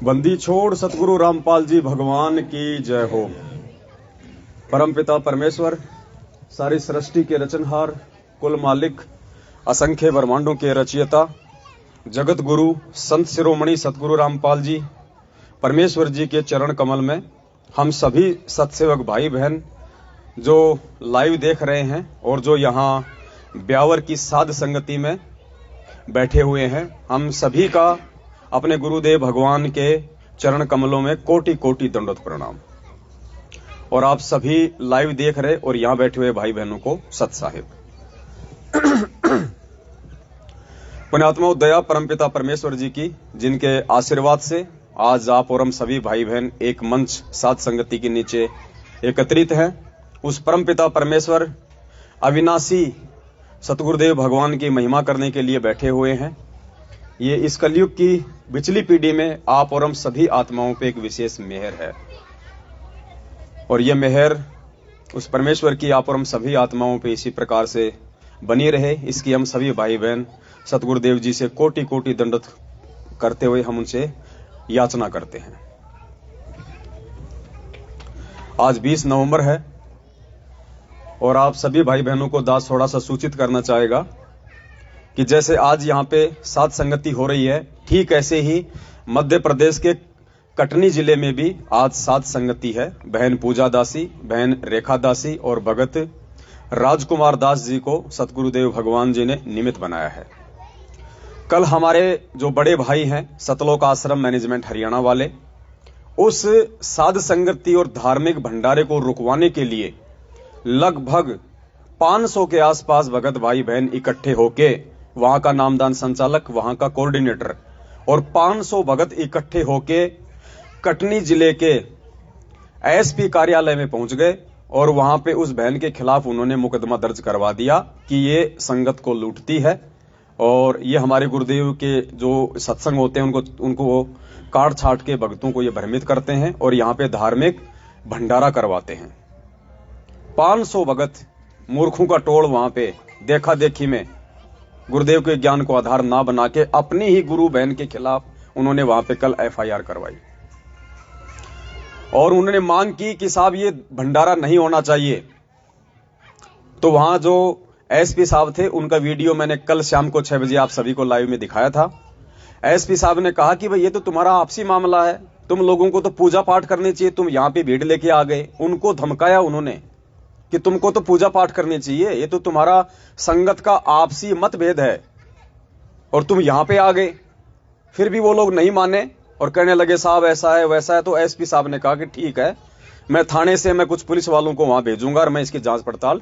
बंदी छोड़ सतगुरु रामपाल जी भगवान की जय हो। परमपिता परमेश्वर, सारी सृष्टि के रचनहार, कुल मालिक, असंख्य ब्रह्मांडों के रचयिता, जगत गुरु संत शिरोमणि सतगुरु रामपाल जी परमेश्वर जी के चरण कमल में हम सभी सत्सेवक भाई बहन जो लाइव देख रहे हैं और जो यहाँ ब्यावर की साध संगति में बैठे हुए हैं, हम सभी का अपने गुरुदेव भगवान के चरण कमलों में कोटि कोटि दंडवत प्रणाम। और आप सभी लाइव देख रहे और यहां बैठे हुए भाई बहनों को सत साहिब। पुण्यात्मा दया परमपिता परमेश्वर जी की, जिनके आशीर्वाद से आज आप और हम सभी भाई बहन एक मंच साध संगति के नीचे एकत्रित हैं। उस परमपिता परमेश्वर अविनाशी सतगुरुदेव भगवान की महिमा करने के लिए बैठे हुए हैं। ये इस कलयुग की पिछली पीढ़ी में आप और हम सभी आत्माओं पे एक विशेष मेहर है, और ये मेहर उस परमेश्वर की आप और हम सभी आत्माओं पे इसी प्रकार से बनी रहे, इसकी हम सभी भाई बहन सतगुरुदेव जी से कोटि कोटि दंडवत करते हुए हम उनसे याचना करते हैं। आज 20 नवंबर है और आप सभी भाई बहनों को दास थोड़ा सा सूचित करना चाहेगा कि जैसे आज यहाँ पे साध संगति हो रही है, ठीक ऐसे ही मध्य प्रदेश के कटनी जिले में भी आज साध संगति है। बहन पूजा दासी, बहन रेखा दासी और भगत राजकुमार दास जी को सतगुरुदेव भगवान जी ने निमित्त बनाया है। कल हमारे जो बड़े भाई हैं सतलोक आश्रम मैनेजमेंट हरियाणा वाले, उस साध संगति और धार्मिक भंडारे को रुकवाने के लिए लगभग 500 के आसपास भगत भाई बहन इकट्ठे होके, वहां का नामदान संचालक, वहां का कोऑर्डिनेटर और 500 भगत इकट्ठे होके कटनी जिले के एसपी कार्यालय में पहुंच गए और वहां पे उस बहन के खिलाफ उन्होंने मुकदमा दर्ज करवा दिया कि ये संगत को लूटती है और ये हमारे गुरुदेव के जो सत्संग होते हैं उनको काट छाट के भक्तों को ये भ्रमित करते हैं और यहाँ पे धार्मिक भंडारा करवाते हैं। 500 भगत मूर्खों का टोल वहां पे देखा देखी में गुरुदेव के ज्ञान को आधार ना बना के अपनी ही गुरु बहन के खिलाफ उन्होंने वहां पे कल एफआईआर करवाई और उन्होंने मांग की कि साहब ये भंडारा नहीं होना चाहिए। तो वहां जो एसपी साहब थे उनका वीडियो मैंने कल शाम को 6 बजे आप सभी को लाइव में दिखाया था। एसपी साहब ने कहा कि भाई ये तो तुम्हारा आपसी मामला है, तुम लोगों को तो पूजा पाठ करनी चाहिए, तुम यहां पे भीड़ लेके आ गए। उनको धमकाया उन्होंने कि तुमको तो पूजा पाठ करनी चाहिए, ये तो तुम्हारा संगत का आपसी मतभेद है और तुम यहां पे आ गए। फिर भी वो लोग नहीं माने और कहने लगे साहब ऐसा है वैसा है। तो एसपी साहब ने कहा कि ठीक है, मैं थाने से मैं कुछ पुलिस वालों को वहां भेजूंगा और मैं इसकी जांच पड़ताल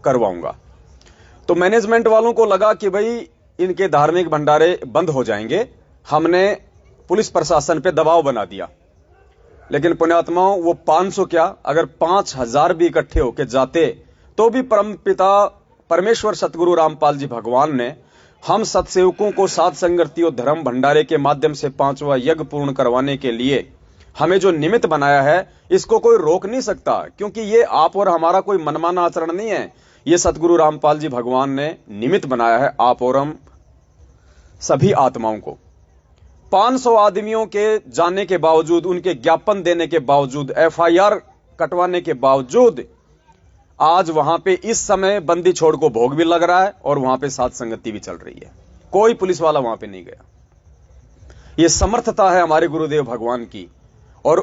करवाऊंगा। तो मैनेजमेंट वालों को लगा कि भाई इनके धार्मिक भंडारे बंद हो जाएंगे, हमने पुलिस प्रशासन पे दबाव बना दिया। लेकिन पुण्यात्माओं, वो 500 क्या, अगर 5000 भी इकट्ठे होके जाते तो भी परमपिता परमेश्वर सतगुरु रामपाल जी भगवान ने हम सत्सेवकों को साध संगति और धर्म भंडारे के माध्यम से 5वां यज्ञ पूर्ण करवाने के लिए हमें जो निमित्त बनाया है, इसको कोई रोक नहीं सकता, क्योंकि ये आप और हमारा कोई मनमाना आचरण नहीं है। ये सतगुरु रामपाल जी भगवान ने निमित्त बनाया है आप और हम सभी आत्माओं को। 500 आदमियों के जानने के बावजूद, उनके ज्ञापन देने के बावजूद, एफआईआर कटवाने के बावजूद आज वहां पे इस समय बंदी छोड़ को भोग भी लग रहा है और वहां पे साध संगति भी चल रही है। कोई पुलिस वाला वहां पे नहीं गया। यह समर्थता है हमारे गुरुदेव भगवान की और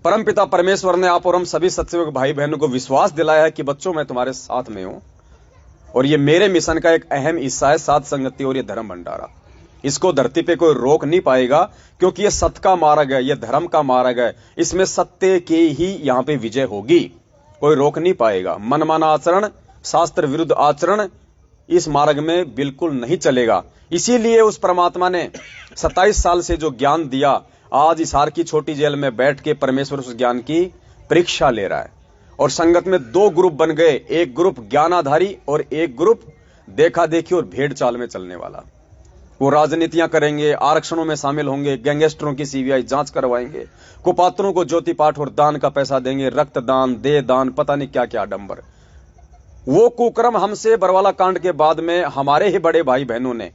परमपिता परमेश्वर ने आप और हम सभी सत्सेवक भाई बहनों को विश्वास दिलाया है कि बच्चों मैं तुम्हारे साथ में हूं और ये मेरे मिशन का एक अहम हिस्सा है साध संगति और ये धर्म भंडारा। इसको धरती पे कोई रोक नहीं पाएगा, क्योंकि ये सत्य का मार्ग है, ये धर्म का मार्ग है, इसमें सत्य की ही यहां पे विजय होगी, कोई रोक नहीं पाएगा। मनमाना आचरण, शास्त्र विरुद्ध आचरण इस मार्ग में बिल्कुल नहीं चलेगा। इसीलिए उस परमात्मा ने 27 साल से जो ज्ञान दिया, आज हिसार की छोटी जेल में बैठ के परमेश्वर उस ज्ञान की परीक्षा ले रहा है। और संगत में 2 ग्रुप बन गए, एक ग्रुप ज्ञानाधारी और एक ग्रुप देखा देखी और भेड़ चाल में चलने वाला। वो राजनीतियां करेंगे, आरक्षणों में शामिल होंगे, गैंगस्टरों की सीबीआई जांच करवाएंगे, कुपात्रों को ज्योति पाठ और दान का पैसा देंगे, रक्तदान, देह दान, पता नहीं क्या क्या आडंबर। वो कुक्रम हमसे बरवाला कांड के बाद में हमारे ही बड़े भाई बहनों ने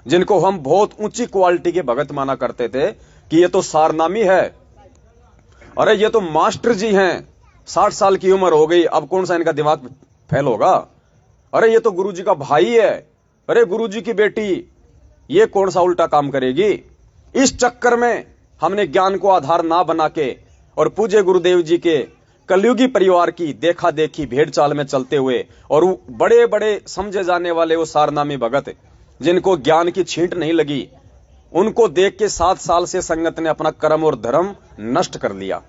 जिनको हम बहुत ऊंची क्वालिटी के भगत माना करते थे कि ये तो सारनामी है, अरे ये तो मास्टर जी हैं, 60 साल की उम्र हो गई, अब कौन सा इनका दिमाग फेल होगा, अरे ये तो गुरुजी का भाई है, अरे गुरुजी की बेटी, ये कौन सा उल्टा काम करेगी। इस चक्कर में हमने ज्ञान को आधार ना बना के और पूज्य गुरुदेव जी के कलयुगी परिवार की देखा देखी भेड़ चाल में चलते हुए और बड़े बड़े समझे जाने वाले वो सारनामी भगत जिनको ज्ञान की छींट नहीं लगी, उनको देख के 7 साल से संगत ने अपना कर्म और धर्म नष्ट कर लिया,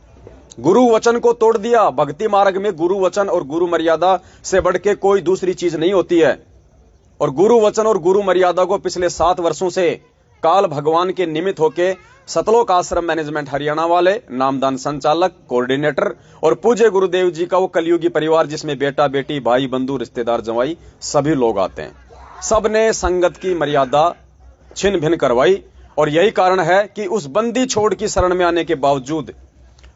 गुरु वचन को तोड़ दिया। भक्ति मार्ग में गुरु वचन और गुरु मर्यादा से बढ़ के कोई दूसरी चीज नहीं होती है। और गुरु वचन और गुरु मर्यादा को पिछले 7 वर्षों से काल भगवान के निमित्त होके सतलोक आश्रम मैनेजमेंट हरियाणा वाले, नामदान संचालक, कोऑर्डिनेटर और पूज्य गुरुदेव जी का वो कलयुगी परिवार जिसमें बेटा बेटी भाई बंधु रिश्तेदार जवाई सभी लोग आते हैं, सबने संगत की मर्यादा छिन्न भिन्न करवाई। और यही कारण है कि उस बंदी छोड़ की शरण में आने के बावजूद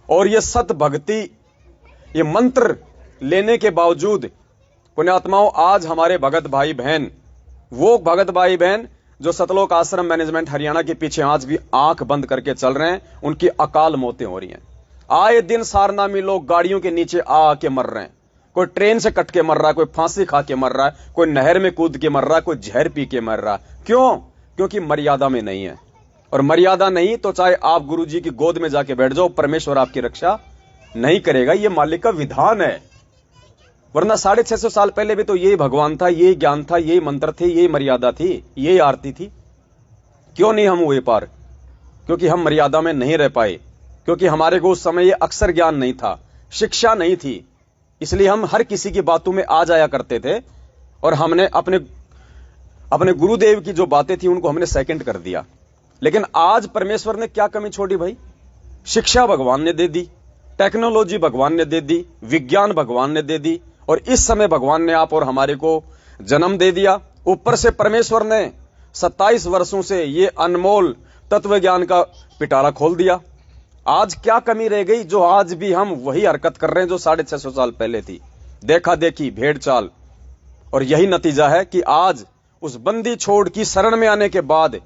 और ये सत भक्ति, ये मंत्र लेने के बावजूद पुण्यात्माओं, आज हमारे भगत भाई बहन, वो भगत भाई बहन जो सतलोक आश्रम मैनेजमेंट हरियाणा के पीछे आज भी आंख बंद करके चल रहे हैं, उनकी अकाल मौतें हो रही हैं। आए दिन सारनामी लोग गाड़ियों के नीचे आके मर रहे हैं, कोई ट्रेन से कट के मर रहा है, कोई फांसी खा के मर रहा है, कोई नहर में कूद के मर रहा है, कोई जहर पी के मर रहा है। क्यों? क्योंकि मर्यादा में नहीं है। और मर्यादा नहीं तो चाहे आप गुरुजी की गोद में जाके बैठ जाओ, परमेश्वर आपकी रक्षा नहीं करेगा, यह मालिक का विधान है। वरना 650 साल पहले भी तो यही भगवान था, यही ज्ञान था, यही मंत्र थे, यही मर्यादा थी, यही आरती थी। क्यों नहीं हम हुए पार? क्योंकि हम मर्यादा में नहीं रह पाए, क्योंकि हमारे को उस समय ये अक्षर ज्ञान नहीं था, शिक्षा नहीं थी, इसलिए हम हर किसी की बातों में आ जाया करते थे और हमने अपने गुरुदेव की जो बातें थी उनको हमने सेकंड कर दिया। लेकिन आज परमेश्वर ने क्या कमी छोड़ी भाई? शिक्षा भगवान ने दे दी, टेक्नोलॉजी भगवान ने दे दी, विज्ञान भगवान ने दे दी, और इस समय भगवान ने आप और हमारे को जन्म दे दिया। ऊपर से परमेश्वर ने 27 वर्षों से ये अनमोल तत्व ज्ञान का पिटारा खोल दिया। आज क्या कमी रह गई जो आज भी हम वही हरकत कर रहे हैं जो 650 साल पहले थी? देखा देखी, भेड़ चाल। और यही नतीजा है कि आज उस बंदी छोड़ की शरण में आने के बाद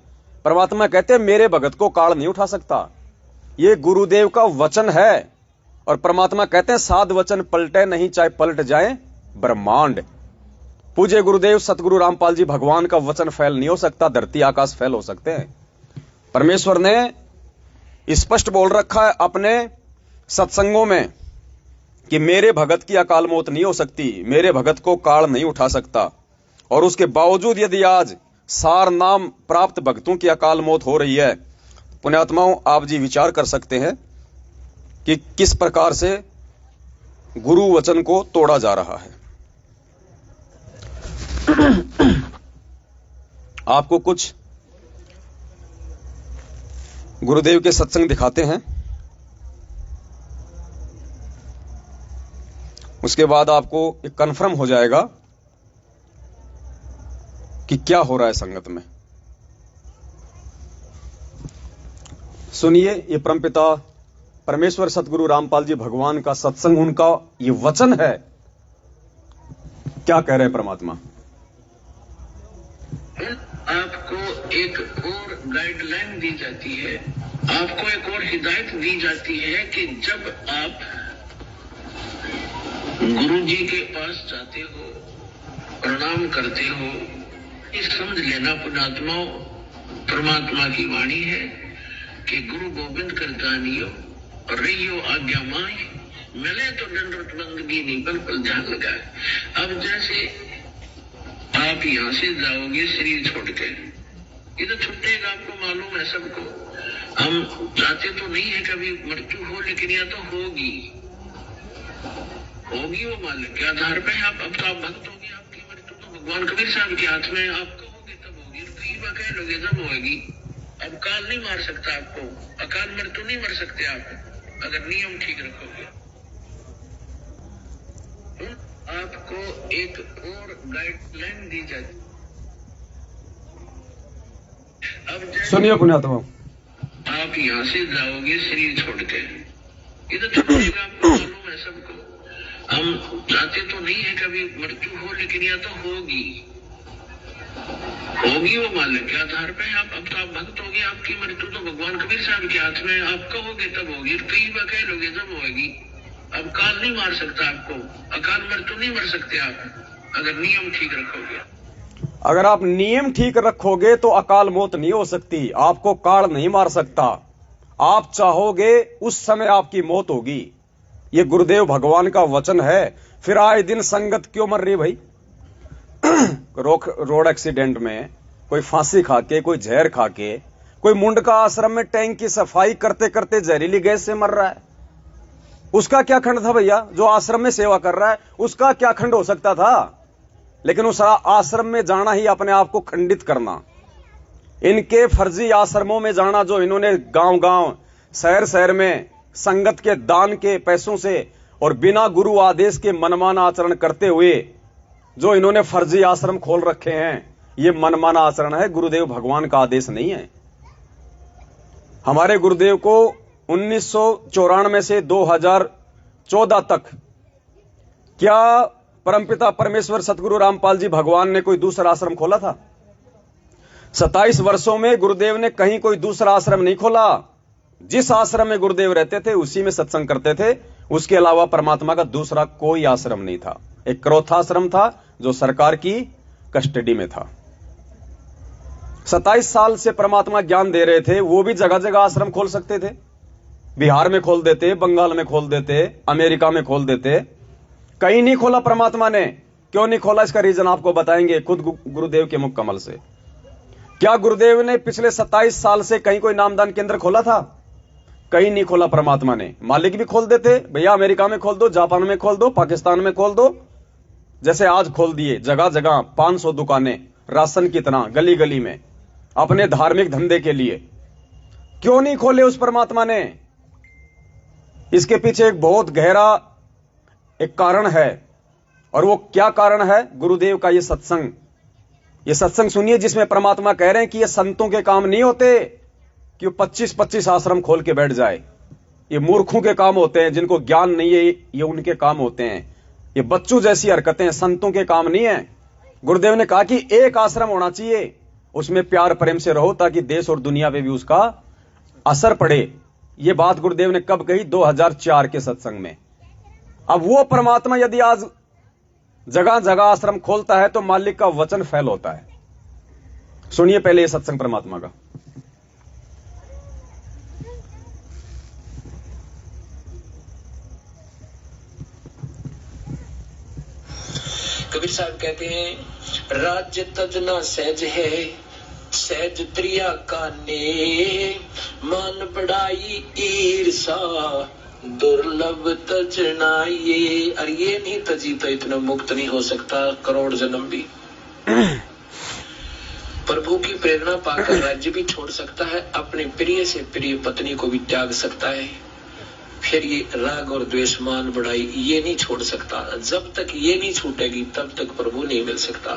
परमात्मा कहते हैं मेरे भगत को काल नहीं उठा सकता। ये गुरुदेव का वचन है और परमात्मा कहते हैं साध वचन पलटे नहीं, चाहे पलट जाए ब्रह्मांड। पूज्य गुरुदेव सतगुरु रामपाल जी, भगवान का वचन फैल नहीं हो सकता, धरती आकाश फैल हो सकते हैं। परमेश्वर ने स्पष्ट बोल रखा है अपने सत्संगों में कि मेरे भगत की अकाल मौत नहीं हो सकती, मेरे भगत को काल नहीं उठा सकता। और उसके बावजूद यदि आज सार नाम प्राप्त भक्तों की अकाल मौत हो रही है, पुण्यात्माओं आप जी विचार कर सकते हैं कि किस प्रकार से गुरु वचन को तोड़ा जा रहा है। आपको कुछ गुरुदेव के सत्संग दिखाते हैं, उसके बाद आपको एक कंफर्म हो जाएगा कि क्या हो रहा है संगत में। सुनिए, ये परमपिता परमेश्वर सतगुरु रामपाल जी भगवान का सत्संग, उनका ये वचन है। क्या कह रहे हैं परमात्मा? आपको एक और गाइडलाइन दी जाती है, आपको एक और हिदायत दी जाती है कि जब आप गुरु जी के पास जाते हो, प्रणाम करते हो, इस समझ लेना पुण्यात्माओं, परमात्मा की वाणी है कि गुरु गोविंद कर जानियो और रहियो आज्ञा माई, मिले तो दंडवत बंदगी नहीं पल ध्यान लगाए। अब जैसे आप यहाँ से जाओगे शरीर छोड़ के, ये तो छूटेगा, आपको मालूम है सबको। हम चाहते तो नहीं है कभी मृत्यु हो, लेकिन यह तो होगी वो मालिक के आधार पे। आप अब तो आप भक्त होगी, आपकी मृत्यु तो भगवान कबीर साहब के हाथ में, आप कहोगे तब होगी, कई बार कह लोगे तब होगी। अब काल नहीं मार सकता आपको, अकाल मृत्यु नहीं मर सकते आप अगर नियम ठीक रखोगे। आपको एक और गाइडलाइन दी जाती। अब सुनिए पुण्यात्मा, आप यहाँ से जाओगे शरीर छोड़ के, ये तो छूटेगा, आपको मालूम है सबको। हम चाहते तो नहीं है कभी मृत्यु हो, लेकिन यह तो होगी होगी वो मालिक के आधार पे। अब तो आप भक्त होगे, आपकी मृत्यु तो भगवान कबीर साहब के हाथ में। आप कहोगे तब होगी, कई बार कह लोगे तब होगी। अब काल नहीं मार सकता आपको, अकाल मृत्यु नहीं मर सकते आप अगर नियम ठीक रखोगे। अगर आप नियम ठीक रखोगे तो अकाल मौत नहीं हो सकती, आपको काल नहीं मार सकता। आप चाहोगे उस समय आपकी मौत होगी। ये गुरुदेव भगवान का वचन है। फिर आए दिन संगत क्यों मर रही भाई? रोड एक्सीडेंट में, कोई फांसी खाके, कोई जहर खाके, कोई मुंडका आश्रम में टैंक की सफाई करते करते जहरीली गैस से मर रहा है। उसका क्या खंड था भैया? जो आश्रम में सेवा कर रहा है उसका क्या खंड हो सकता था? लेकिन उस आश्रम में जाना ही अपने आप को खंडित करना। इनके फर्जी आश्रमों में जाना, जो इन्होंने गांव गांव शहर शहर में संगत के दान के पैसों से और बिना गुरु आदेश के मनमाना आचरण करते हुए जो इन्होंने फर्जी आश्रम खोल रखे हैं, ये मनमाना आचरण है, गुरुदेव भगवान का आदेश नहीं है। हमारे गुरुदेव को 1994 से 2014 तक क्या परमपिता परमेश्वर सतगुरु रामपाल जी भगवान ने कोई दूसरा आश्रम खोला था? 27 वर्षों में गुरुदेव ने कहीं कोई दूसरा आश्रम नहीं खोला। जिस आश्रम में गुरुदेव रहते थे उसी में सत्संग करते थे। उसके अलावा परमात्मा का दूसरा कोई आश्रम नहीं था। एक क्रोथाश्रम था जो सरकार की कस्टडी में था। 27 साल से परमात्मा ज्ञान दे रहे थे, वो भी जगह जगह आश्रम खोल सकते थे। बिहार में खोल देते, बंगाल में खोल देते, अमेरिका में खोल देते, कहीं नहीं खोला परमात्मा ने। क्यों नहीं खोला? इसका रीजन आपको बताएंगे खुद गुरुदेव के मुख कमल से। क्या गुरुदेव ने पिछले 27 साल से कहीं कोई नामदान केंद्र खोला था? कहीं नहीं खोला परमात्मा ने। मालिक भी खोल देते, भैया अमेरिका में खोल दो, जापान में खोल दो, पाकिस्तान में खोल दो, जैसे आज खोल दिए जगह जगह 500 दुकानें राशन की तरह गली गली में अपने धार्मिक धंधे के लिए। क्यों नहीं खोले उस परमात्मा ने? इसके पीछे एक बहुत गहरा एक कारण है। और वो क्या कारण है? गुरुदेव का ये सत्संग। ये सत्संग सुनिए जिसमें परमात्मा कह रहे हैं कि ये संतों के काम नहीं होते कि 25-25 आश्रम खोल के बैठ जाए। ये मूर्खों के काम होते हैं, जिनको ज्ञान नहीं है, ये उनके काम होते हैं। ये बच्चों जैसी हरकतें संतों के काम नहीं है। गुरुदेव ने कहा कि एक आश्रम होना चाहिए, उसमें प्यार प्रेम से रहो ताकि देश और दुनिया पे भी उसका असर पड़े। ये बात गुरुदेव ने कब कही? 2004 के सत्संग में। अब वो परमात्मा यदि आज जगह जगह आश्रम खोलता है तो मालिक का वचन फैल होता है। सुनिए पहले ये सत्संग परमात्मा का। कबीर साहब कहते हैं, राज्य तजना सहज है, सहज त्रिया काने, मान बढ़ाई ईर्षा, दुर्लभ तजना ये। और ये नहीं तजी तो इतना मुक्त नहीं हो सकता करोड़ जन्म भी। प्रभु की प्रेरणा पाकर राज्य भी छोड़ सकता है, अपने प्रिय से प्रिय पत्नी को भी त्याग सकता है। फिर ये राग और द्वेष, मान बढ़ाई, ये नहीं छोड़ सकता। जब तक ये नहीं छूटेगी तब तक प्रभु नहीं मिल सकता।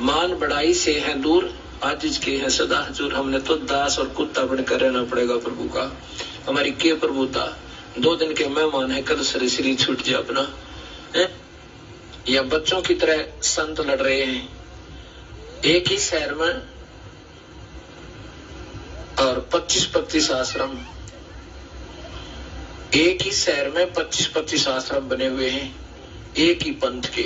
मान बढ़ाई से है दूर, आज के है सदा हजूर। हमने तो दास और कुत्ता बनकर रहना पड़ेगा प्रभु का। हमारी के प्रभुता? 2 दिन के मेहमान है, कल शरीर छूट जाए अपना है? या बच्चों की तरह संत लड़ रहे हैं एक ही शहर में और 25-25 आश्रम। एक ही शहर में 25-25 आश्रम बने हुए हैं एक ही पंथ के।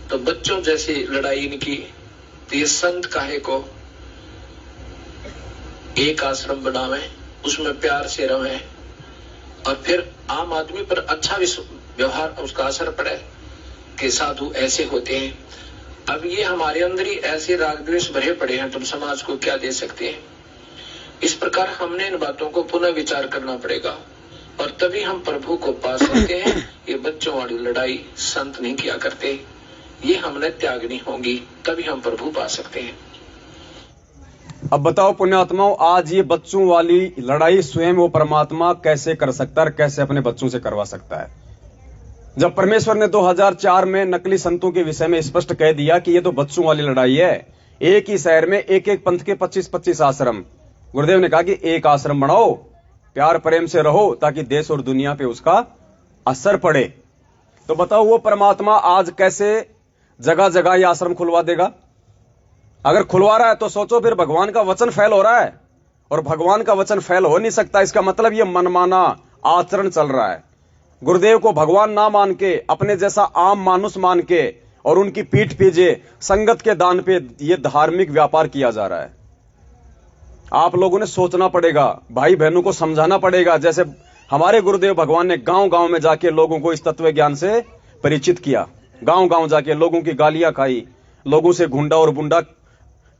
तो बच्चों जैसी लड़ाई इनकी। तो ये संत काहे को एक आश्रम बनावे, उसमें प्यार से रहे और फिर आम आदमी पर अच्छा व्यवहार, उसका असर पड़े कि साधु ऐसे होते हैं। अब ये हमारे अंदर ही ऐसे राग द्वेष भरे पड़े हैं, तुम समाज को क्या दे सकते हैं? इस प्रकार हमने इन बातों को पुनः विचार करना पड़ेगा और तभी हम प्रभु को पा सकते हैं। ये बच्चों वाली लड़ाई संत नहीं किया करते, ये हमने त्यागनी होगी, तभी हम प्रभु पा सकते हैं। अब बताओ पुण्यात्माओं, आज ये बच्चों वाली लड़ाई स्वयं वो परमात्मा कैसे कर सकता है, कैसे अपने बच्चों से करवा सकता है? जब परमेश्वर ने 2004 में नकली संतों के विषय में स्पष्ट कह दिया कि ये तो बच्चों वाली लड़ाई है, एक ही शहर में एक एक पंथ के 25-25 आश्रम। गुरुदेव ने कहा कि एक आश्रम बनाओ, प्यार प्रेम से रहो ताकि देश और दुनिया पे उसका असर पड़े। तो बताओ वो परमात्मा आज कैसे जगह जगह ये आश्रम खुलवा देगा? अगर खुलवा रहा है तो सोचो फिर भगवान का वचन फेल हो रहा है, और भगवान का वचन फेल हो नहीं सकता। इसका मतलब यह मनमाना आचरण चल रहा है। गुरुदेव को भगवान ना मान के, अपने जैसा आम मानुष मान के और उनकी पीठ पीछे संगत के दान पे यह धार्मिक व्यापार किया जा रहा है। आप लोगों ने सोचना पड़ेगा, भाई बहनों को समझाना पड़ेगा। जैसे हमारे गुरुदेव भगवान ने गांव गांव में जाके लोगों को इस तत्व ज्ञान से परिचित किया, गांव गांव जाके लोगों की गालियां खाई, लोगों से गुंडा और बुंडा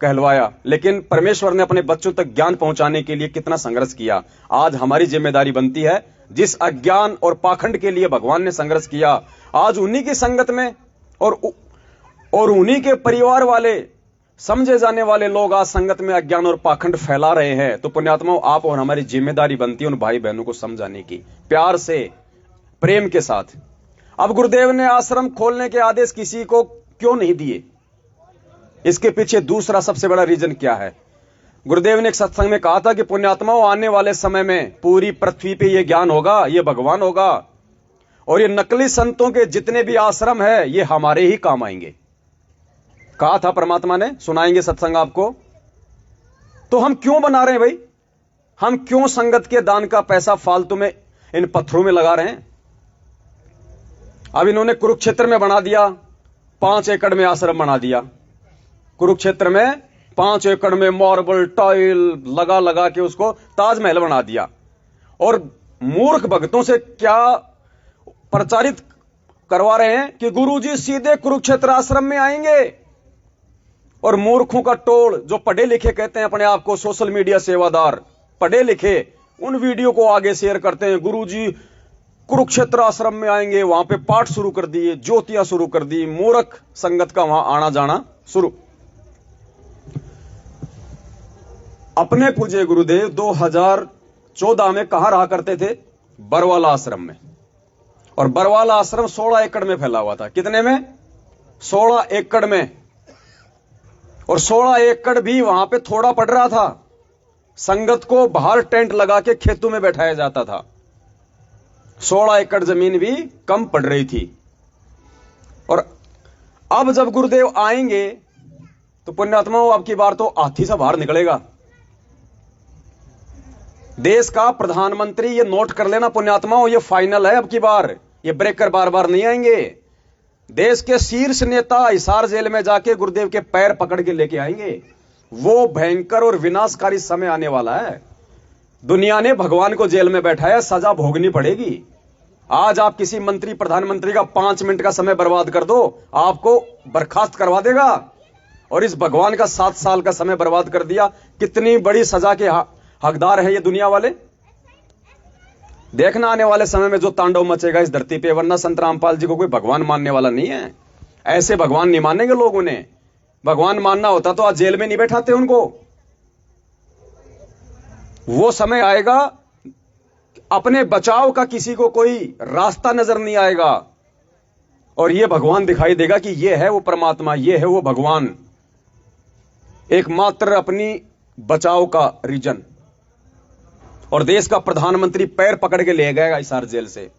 कहलवाया, लेकिन परमेश्वर ने अपने बच्चों तक ज्ञान पहुंचाने के लिए कितना संघर्ष किया। आज हमारी जिम्मेदारी बनती है, जिस अज्ञान और पाखंड के लिए भगवान ने संघर्ष किया, आज उन्हीं की संगत में और उन्हीं के परिवार वाले समझे जाने वाले लोग आज संगत में अज्ञान और पाखंड फैला रहे हैं। तो पुण्यात्माओं, आप और हमारी जिम्मेदारी बनती है उन भाई बहनों को समझाने की, प्यार से, प्रेम के साथ। अब गुरुदेव ने आश्रम खोलने के आदेश किसी को क्यों नहीं दिए? इसके पीछे दूसरा सबसे बड़ा रीजन क्या है? गुरुदेव ने एक सत्संग में कहा था कि पुण्यात्माओं, आने वाले समय में पूरी पृथ्वी पे यह ज्ञान होगा, यह भगवान होगा, और ये नकली संतों के जितने भी आश्रम है ये हमारे ही काम आएंगे। कहा था परमात्मा ने, सुनाएंगे सत्संग आपको। तो हम क्यों बना रहे हैं भाई? हम क्यों संगत के दान का पैसा फालतू में इन पत्थरों में लगा रहे हैं? अब इन्होंने कुरुक्षेत्र में बना दिया, 5 एकड़ में आश्रम बना दिया। कुरुक्षेत्र में 5 एकड़ में मार्बल टाइल लगा लगा के उसको ताजमहल बना दिया, और मूर्ख भक्तों से क्या प्रचारित करवा रहे हैं कि गुरुजी सीधे कुरुक्षेत्र आश्रम में आएंगे। और मूर्खों का टोल, जो पढ़े लिखे कहते हैं अपने आप को सोशल मीडिया सेवादार, पढ़े लिखे, उन वीडियो को आगे शेयर करते हैं। गुरुजी कुरुक्षेत्र आश्रम में आएंगे, वहां पे पाठ शुरू कर दिए, ज्योतियां शुरू कर दी, मूर्ख संगत का वहां आना जाना शुरू। अपने पूज्य गुरुदेव 2014 में कहां रहा करते थे? बरवाला आश्रम में। और बरवाला आश्रम 16 एकड़ में फैला हुआ था। कितने में? 16 एकड़ में। और 16 एकड़ भी वहां पे थोड़ा पड़ रहा था। संगत को बाहर टेंट लगा के खेतों में बैठाया जाता था। 16 एकड़ जमीन भी कम पड़ रही थी। और अब जब गुरुदेव आएंगे तो पुण्यात्माओं, अब की बार तो हाथी से बाहर निकलेगा। देश का प्रधानमंत्री, ये नोट कर लेना पुण्यात्माओं, ये फाइनल है अब की बार, ये ब्रेकर बार बार नहीं आएंगे। देश के शीर्ष नेता हिसार जेल में जाके गुरुदेव के पैर पकड़ के लेके आएंगे। वो भयंकर और विनाशकारी समय आने वाला है। दुनिया ने भगवान को जेल में बैठाया, सजा भोगनी पड़ेगी। आज आप किसी मंत्री, प्रधानमंत्री का 5 मिनट का समय बर्बाद कर दो, आपको बर्खास्त करवा देगा। और इस भगवान का 7 साल का समय बर्बाद कर दिया। कितनी बड़ी सजा के हकदार है ये दुनिया वाले। देखना आने वाले समय में जो तांडव मचेगा इस धरती पे, वरना संत रामपाल जी को कोई भगवान मानने वाला नहीं है। ऐसे भगवान नहीं मानेंगे लोग उन्हें। भगवान मानना होता तो आज जेल में नहीं बैठाते उनको। वो समय आएगा, अपने बचाव का किसी को कोई रास्ता नजर नहीं आएगा, और ये भगवान दिखाई देगा कि ये है वो परमात्मा, ये है वो भगवान, एकमात्र अपनी बचाव का रीजन। और देश का प्रधानमंत्री पैर पकड़ के ले गएगा हिसार जेल से।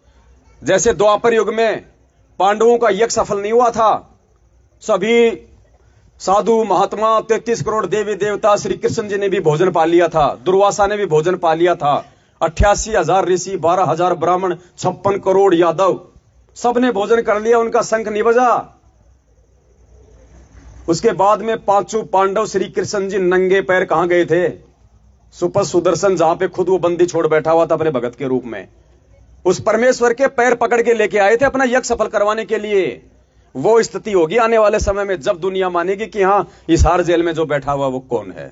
जैसे द्वापर युग में पांडवों का यज्ञ सफल नहीं हुआ था, सभी साधु महात्मा, 33 करोड़ देवी देवता, श्री कृष्ण जी ने भी भोजन पा लिया था, दुर्वासा ने भी भोजन पा लिया था, 88,000 ऋषि, 12,000 ब्राह्मण, 56 करोड़ यादव, सबने भोजन कर लिया, उनका शंख नहीं बजा। उसके बाद में 5 पांडव, श्री कृष्ण जी नंगे पैर कहां गए थे? सुपर सुदर्शन, जहां पे खुद वो बंदी छोड़ बैठा हुआ था अपने भगत के रूप में, उस परमेश्वर के पैर पकड़ के लेके आए थे अपना यज्ञ सफल करवाने के लिए। वो स्थिति होगी आने वाले समय में, जब दुनिया मानेगी कि हां, हिसार जेल में जो बैठा हुआ वो कौन है।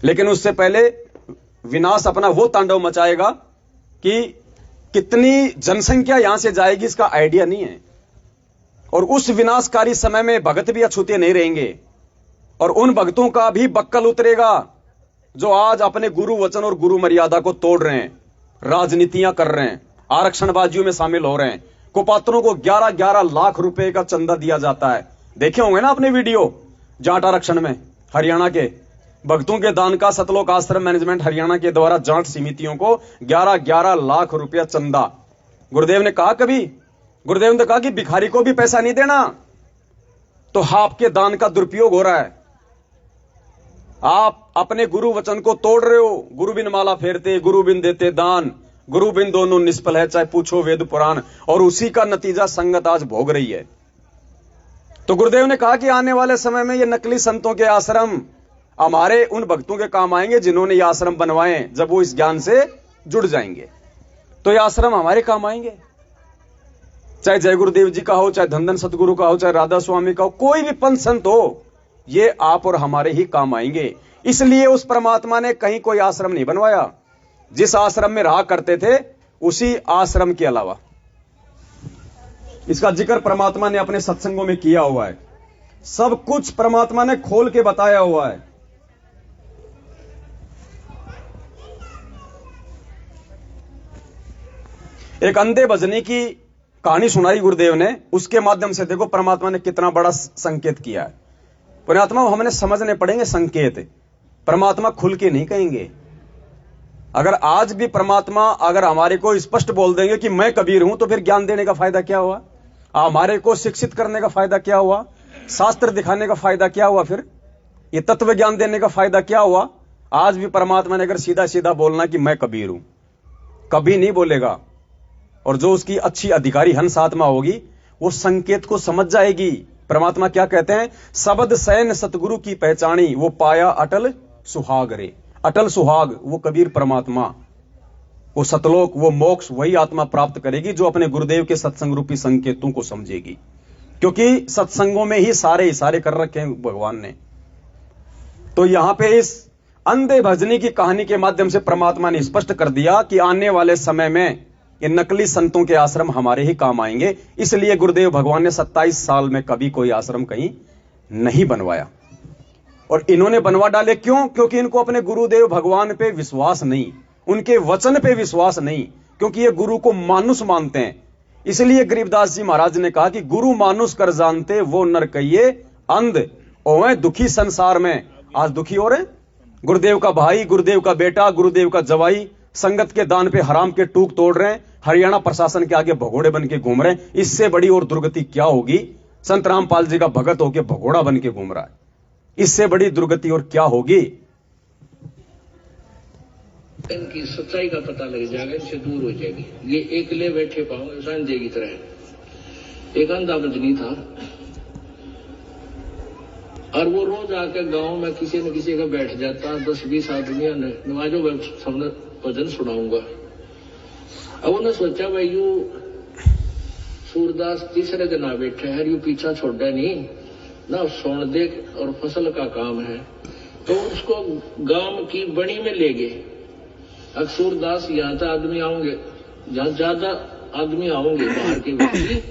लेकिन उससे पहले विनाश अपना वो तांडव मचाएगा कि कितनी जनसंख्या यहां से जाएगी इसका आइडिया नहीं है। और उस विनाशकारी समय में भगत भी अछूते नहीं रहेंगे, और उन भक्तों का भी बक्कल उतरेगा जो आज अपने गुरु वचन और गुरु मर्यादा को तोड़ रहे हैं, राजनीतियां कर रहे हैं, आरक्षणबाजियों में शामिल हो रहे हैं। कुपात्रों को 11-11 लाख रुपए का चंदा दिया जाता है। देखे होंगे ना अपने वीडियो, जाट आरक्षण में हरियाणा के भक्तों के दान का सतलोक आश्रम मैनेजमेंट हरियाणा के द्वारा जाट समितियों को 11-11 लाख रुपया चंदा। गुरुदेव ने कहा कभी, गुरुदेव ने कहा कि भिखारी को भी पैसा नहीं देना, तो आपके दान का दुरुपयोग हो रहा है। आप अपने गुरु वचन को तोड़ रहे हो। गुरु बिन माला फेरते, गुरु बिन देते दान, गुरु बिन दोनों निष्फल है, चाहे पूछो वेद पुराण। और उसी का नतीजा संगत आज भोग रही है। तो गुरुदेव ने कहा कि आने वाले समय में ये नकली संतों के आश्रम हमारे उन भक्तों के काम आएंगे जिन्होंने ये आश्रम बनवाए। जब वो इस ज्ञान से जुड़ जाएंगे तो ये आश्रम हमारे काम आएंगे। चाहे जय गुरुदेव जी का हो, चाहे धन सतगुरु का हो, चाहे राधा स्वामी का हो, कोई भी पंथ संत हो, ये आप और हमारे ही काम आएंगे। इसलिए उस परमात्मा ने कहीं कोई आश्रम नहीं बनवाया। जिस आश्रम में रहा करते थे उसी आश्रम के अलावा, इसका जिक्र परमात्मा ने अपने सत्संगों में किया हुआ है। सब कुछ परमात्मा ने खोल के बताया हुआ है। एक अंधे भजनी की कहानी सुनाई गुरुदेव ने, उसके माध्यम से देखो परमात्मा ने कितना बड़ा संकेत किया है। परमात्मा हमने समझने पड़ेंगे संकेत, परमात्मा खुल के नहीं कहेंगे। अगर आज भी परमात्मा अगर हमारे को स्पष्ट बोल देंगे कि मैं कबीर हूं, तो फिर ज्ञान देने का फायदा क्या हुआ? हमारे को शिक्षित करने का फायदा क्या हुआ? शास्त्र दिखाने का फायदा क्या हुआ? फिर ये तत्व ज्ञान देने का फायदा क्या हुआ? आज भी परमात्मा ने अगर सीधा सीधा बोलना कि मैं कबीर हूं, कभी नहीं बोलेगा। और जो उसकी अच्छी अधिकारी हंस आत्मा होगी वो संकेत को समझ जाएगी। परमात्मा क्या कहते हैं? शब्द सैन सतगुरु की पहचानी, वो पाया अटल सुहाग रे। अटल सुहाग वो कबीर परमात्मा, वो सतलोक, वो मोक्ष, वही आत्मा प्राप्त करेगी जो अपने गुरुदेव के सत्संग रूपी संकेतों को समझेगी। क्योंकि सत्संगों में ही सारे इशारे कर रखे हैं भगवान ने। तो यहां पे इस अंधे भजनी की कहानी के माध्यम से परमात्मा ने स्पष्ट कर दिया कि आने वाले समय में ये नकली संतों के आश्रम हमारे ही काम आएंगे। इसलिए गुरुदेव भगवान ने 27 साल में कभी कोई आश्रम कहीं नहीं बनवाया। और इन्होंने बनवा डाले क्यों? क्योंकि इनको अपने गुरुदेव भगवान पे विश्वास नहीं, उनके वचन पे विश्वास नहीं, क्योंकि ये गुरु को मानुष मानते हैं। इसलिए गरीबदास जी महाराज ने कहा कि गुरु मानुष कर जानते वो नर कहिए अंध ओए दुखी संसार में। आज दुखी हो रहे, गुरुदेव का भाई, गुरुदेव का बेटा, गुरुदेव का जवाई संगत के दान पे हराम के टूक तोड़ रहे हैं, हरियाणा प्रशासन के आगे भगोड़े बन के घूम रहे हैं। इससे बड़ी और दुर्गति क्या होगी? संत रामपाल जी का भगत होके भगोड़ा बन के घूम रहा है, इससे बड़ी दुर्गति और क्या होगी? इनकी सच्चाई का पता लग जाएगा, इनसे दूर हो जाएगी। ये एकले बैठे पाओ सांझे की तरह। एक अंधा भजनी था और वो रोज आकर गांव में किसी न किसी का बैठ जाता, 10-20 आदमियों ने नवाजो सबने भजन सुनाऊंगा। अब उन्होंने सोचा भाई यू सूरदास तीसरे दिन आ बैठे हैं, यू पीछा छोड़ा नहीं ना, सोन दे और फसल का काम है। तो उसको गांव की बड़ी में ले गए। अब सूरदास यहाँ तो आदमी आओगे, जहाँ ज्यादा आदमी आओगे बाहर के व्यक्ति,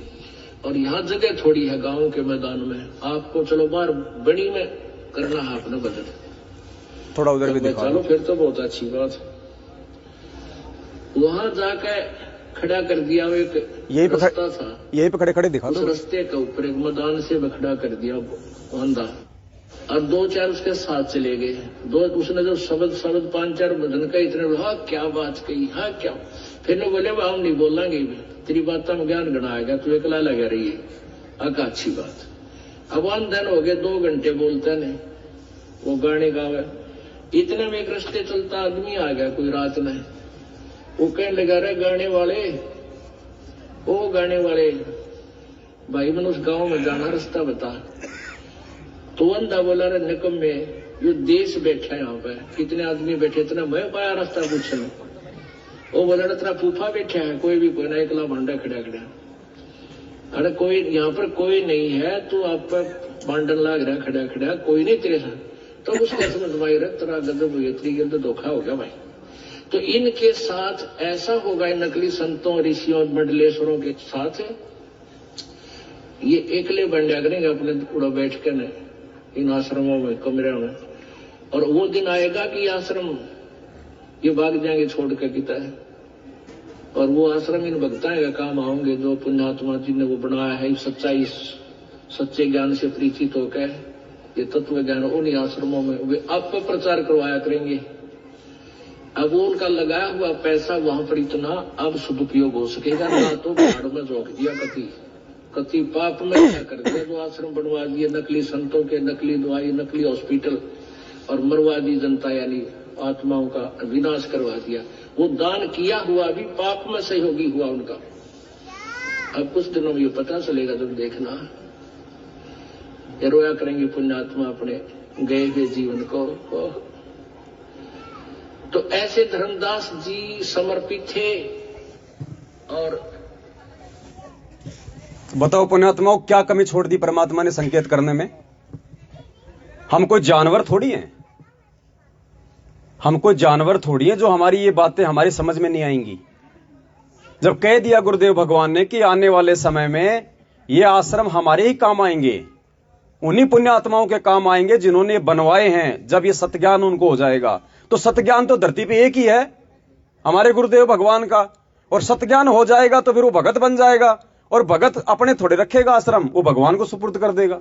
और यहाँ जगह थोड़ी है गांव के मैदान में, आपको चलो बाहर बड़ी में करना है अपना बजट। थोड़ा उधर भी दिखा। चलो फिर तो बहुत अच्छी बात। वहां जाकर खड़ा कर दिया। एक रास्ता था, यही पे खड़े खड़े दिखा। उस रास्ते के ऊपर एक मैदान से खड़ा कर दिया अंधा, और 2-4 उसके साथ चले गए। उसने जो शब्द 5-4 भजन का इतने, हाँ क्या बात कही, हाँ क्या। फिर ने बोले हम नहीं बोलेंगे, तेरी बात में ज्ञान गणाएगा, तू एकला लगा रही है। अका अच्छी बात। अब दिन हो गए, 2 घंटे बोलते नहीं, वो गाने गावे। इतने में एक रास्ते चलता आदमी आ गया कोई रात में। वो कहने लगा रहे गाने वाले, ओ गाने वाले भाई मैंने उस गांव में जाना, रास्ता बता। तो अंधा बोला रे निकम में यो देश बैठा है, यहाँ पे कितने आदमी बैठे, इतना मैं पाया रास्ता पूछने। वो बोला तेरा फूफा बैठा है, कोई भी कोई ना, एकला भांडा खड़ा खड़ा। अरे कोई यहाँ पर कोई नहीं है, तू आप पर बांडन लाग रहा खड़ा खड़ा, कोई नहीं तेरे साथ। तो उसके समझ में रहा तेरा गजब हुई, तो धोखा हो गया भाई। तो इनके साथ ऐसा होगा, नकली संतों ऋषियों मंडलेश्वरों के साथ ये एकले बंडा करेंगे अपने पूरा बैठ के न इन आश्रमों में, कमरे में। और वो दिन आएगा कि आश्रम ये भाग जाएंगे छोड़ के किता है, और वो आश्रम इन भक्ताएं का काम आएंगे जो पुण्यात्मा जी ने वो बनाया है। सच्चाई सच्चे ज्ञान से परिचित होकर ये तत्व ज्ञान उन्हीं आश्रमों में वे आप पर प्रचार करवाया करेंगे। अब वो उनका लगाया हुआ पैसा वहां पर इतना अब सदुपयोग हो सकेगा ना, तो भाड़ में झोंक दिया कति पाप में क्या कर दिया, जो आश्रम बनवा दिए नकली संतों के, नकली दवाई, नकली हॉस्पिटल, और मरवादी जनता यानी आत्माओं का विनाश करवा दिया। वो दान किया हुआ भी पाप में सहयोगी हुआ उनका। अब कुछ दिनों में ये पता चलेगा, तुम देखना, ये रोया करेंगे पुण्यात्मा अपने गए हुए जीवन को। तो ऐसे धर्मदास जी समर्पित थे। और बताओ पुण्यात्माओं, क्या कमी छोड़ दी परमात्मा ने संकेत करने में? हम कोई जानवर थोड़ी हैं, हम कोई जानवर थोड़ी हैं जो हमारी ये बातें हमारी समझ में नहीं आएंगी। जब कह दिया गुरुदेव भगवान ने कि आने वाले समय में ये आश्रम हमारे ही काम आएंगे, उन्हीं पुण्य आत्माओं के काम आएंगे जिन्होंने बनवाए हैं। जब ये सत्ज्ञान उनको हो जाएगा, तो सत्ज्ञान तो धरती पे एक ही है, हमारे गुरुदेव भगवान का। और सत्ज्ञान हो जाएगा तो फिर वो भगत बन जाएगा, और भगत अपने थोड़े रखेगा आश्रम, वो भगवान को सुपुर्द कर देगा।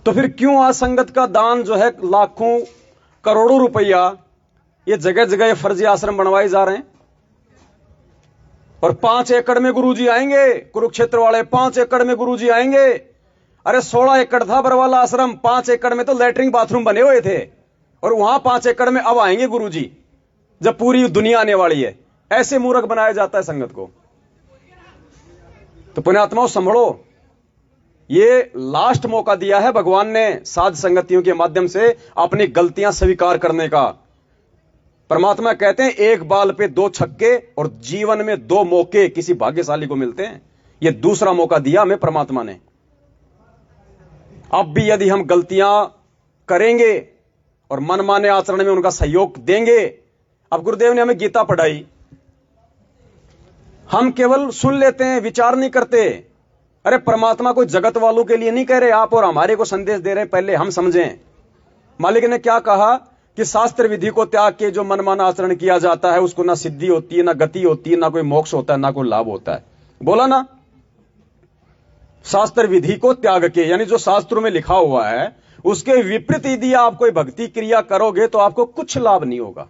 तो फिर क्यों आज संगत का दान जो है लाखों करोड़ों रुपया, ये जगह जगह फर्जी आश्रम बनवाए जा रहे हैं। और 5 एकड़ में गुरुजी आएंगे, कुरुक्षेत्र वाले 5 एकड़ में गुरुजी आएंगे। अरे 16 एकड़ था बरवाला आश्रम, 5 एकड़ में तो लैट्रिन बाथरूम बने हुए थे, और वहां 5 एकड़ में अब आएंगे गुरुजी, जब पूरी दुनिया आने वाली है। ऐसे मूर्ख बनाया जाता है संगत को। तो पुण्यात्माओं संभलो, ये लास्ट मौका दिया है भगवान ने साध संगतियों के माध्यम से अपनी गलतियां स्वीकार करने का। परमात्मा कहते हैं एक बाल पे 2 छक्के, और जीवन में 2 मौके किसी भाग्यशाली को मिलते हैं। ये दूसरा मौका दिया हमें परमात्मा ने। अब भी यदि हम गलतियां करेंगे और मनमाने आचरण में उनका सहयोग देंगे। अब गुरुदेव ने हमें गीता पढ़ाई, हम केवल सुन लेते हैं, विचार नहीं करते। अरे परमात्मा कोई जगत वालों के लिए नहीं कह रहे, आप और हमारे को संदेश दे रहे, पहले हम समझें। मालिक ने क्या कहा कि शास्त्र विधि को त्याग के जो मनमाना आचरण किया जाता है उसको ना सिद्धि होती है, ना गति होती है, ना कोई मोक्ष होता है, ना कोई लाभ होता है। बोला ना, शास्त्र विधि को त्याग के, यानी जो शास्त्रों में लिखा हुआ है उसके विपरीत यदि आप कोई भक्ति क्रिया करोगे तो आपको कुछ लाभ नहीं होगा।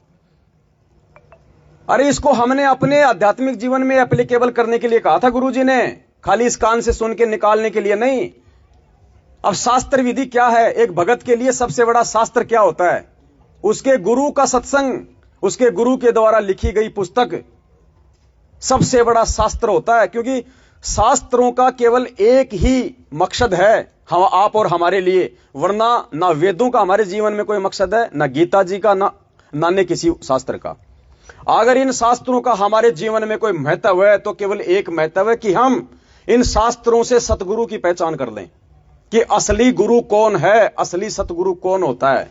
अरे इसको हमने अपने आध्यात्मिक जीवन में एप्लीकेबल करने के लिए कहा था गुरुजी ने, खाली इस कान से सुन के निकालने के लिए नहीं। अब शास्त्र विधि क्या है? एक भगत के लिए सबसे बड़ा शास्त्र क्या होता है? उसके गुरु का सत्संग, उसके गुरु के द्वारा लिखी गई पुस्तक सबसे बड़ा शास्त्र होता है। क्योंकि शास्त्रों का केवल एक ही मकसद है, हम आप और हमारे लिए, वरना ना वेदों का हमारे जीवन में कोई मकसद है, ना गीता जी का, ना ने किसी शास्त्र का। अगर इन शास्त्रों का हमारे जीवन में कोई महत्व है तो केवल एक महत्व है कि हम इन शास्त्रों से सतगुरु की पहचान कर लें कि असली गुरु कौन है, असली सतगुरु कौन होता है।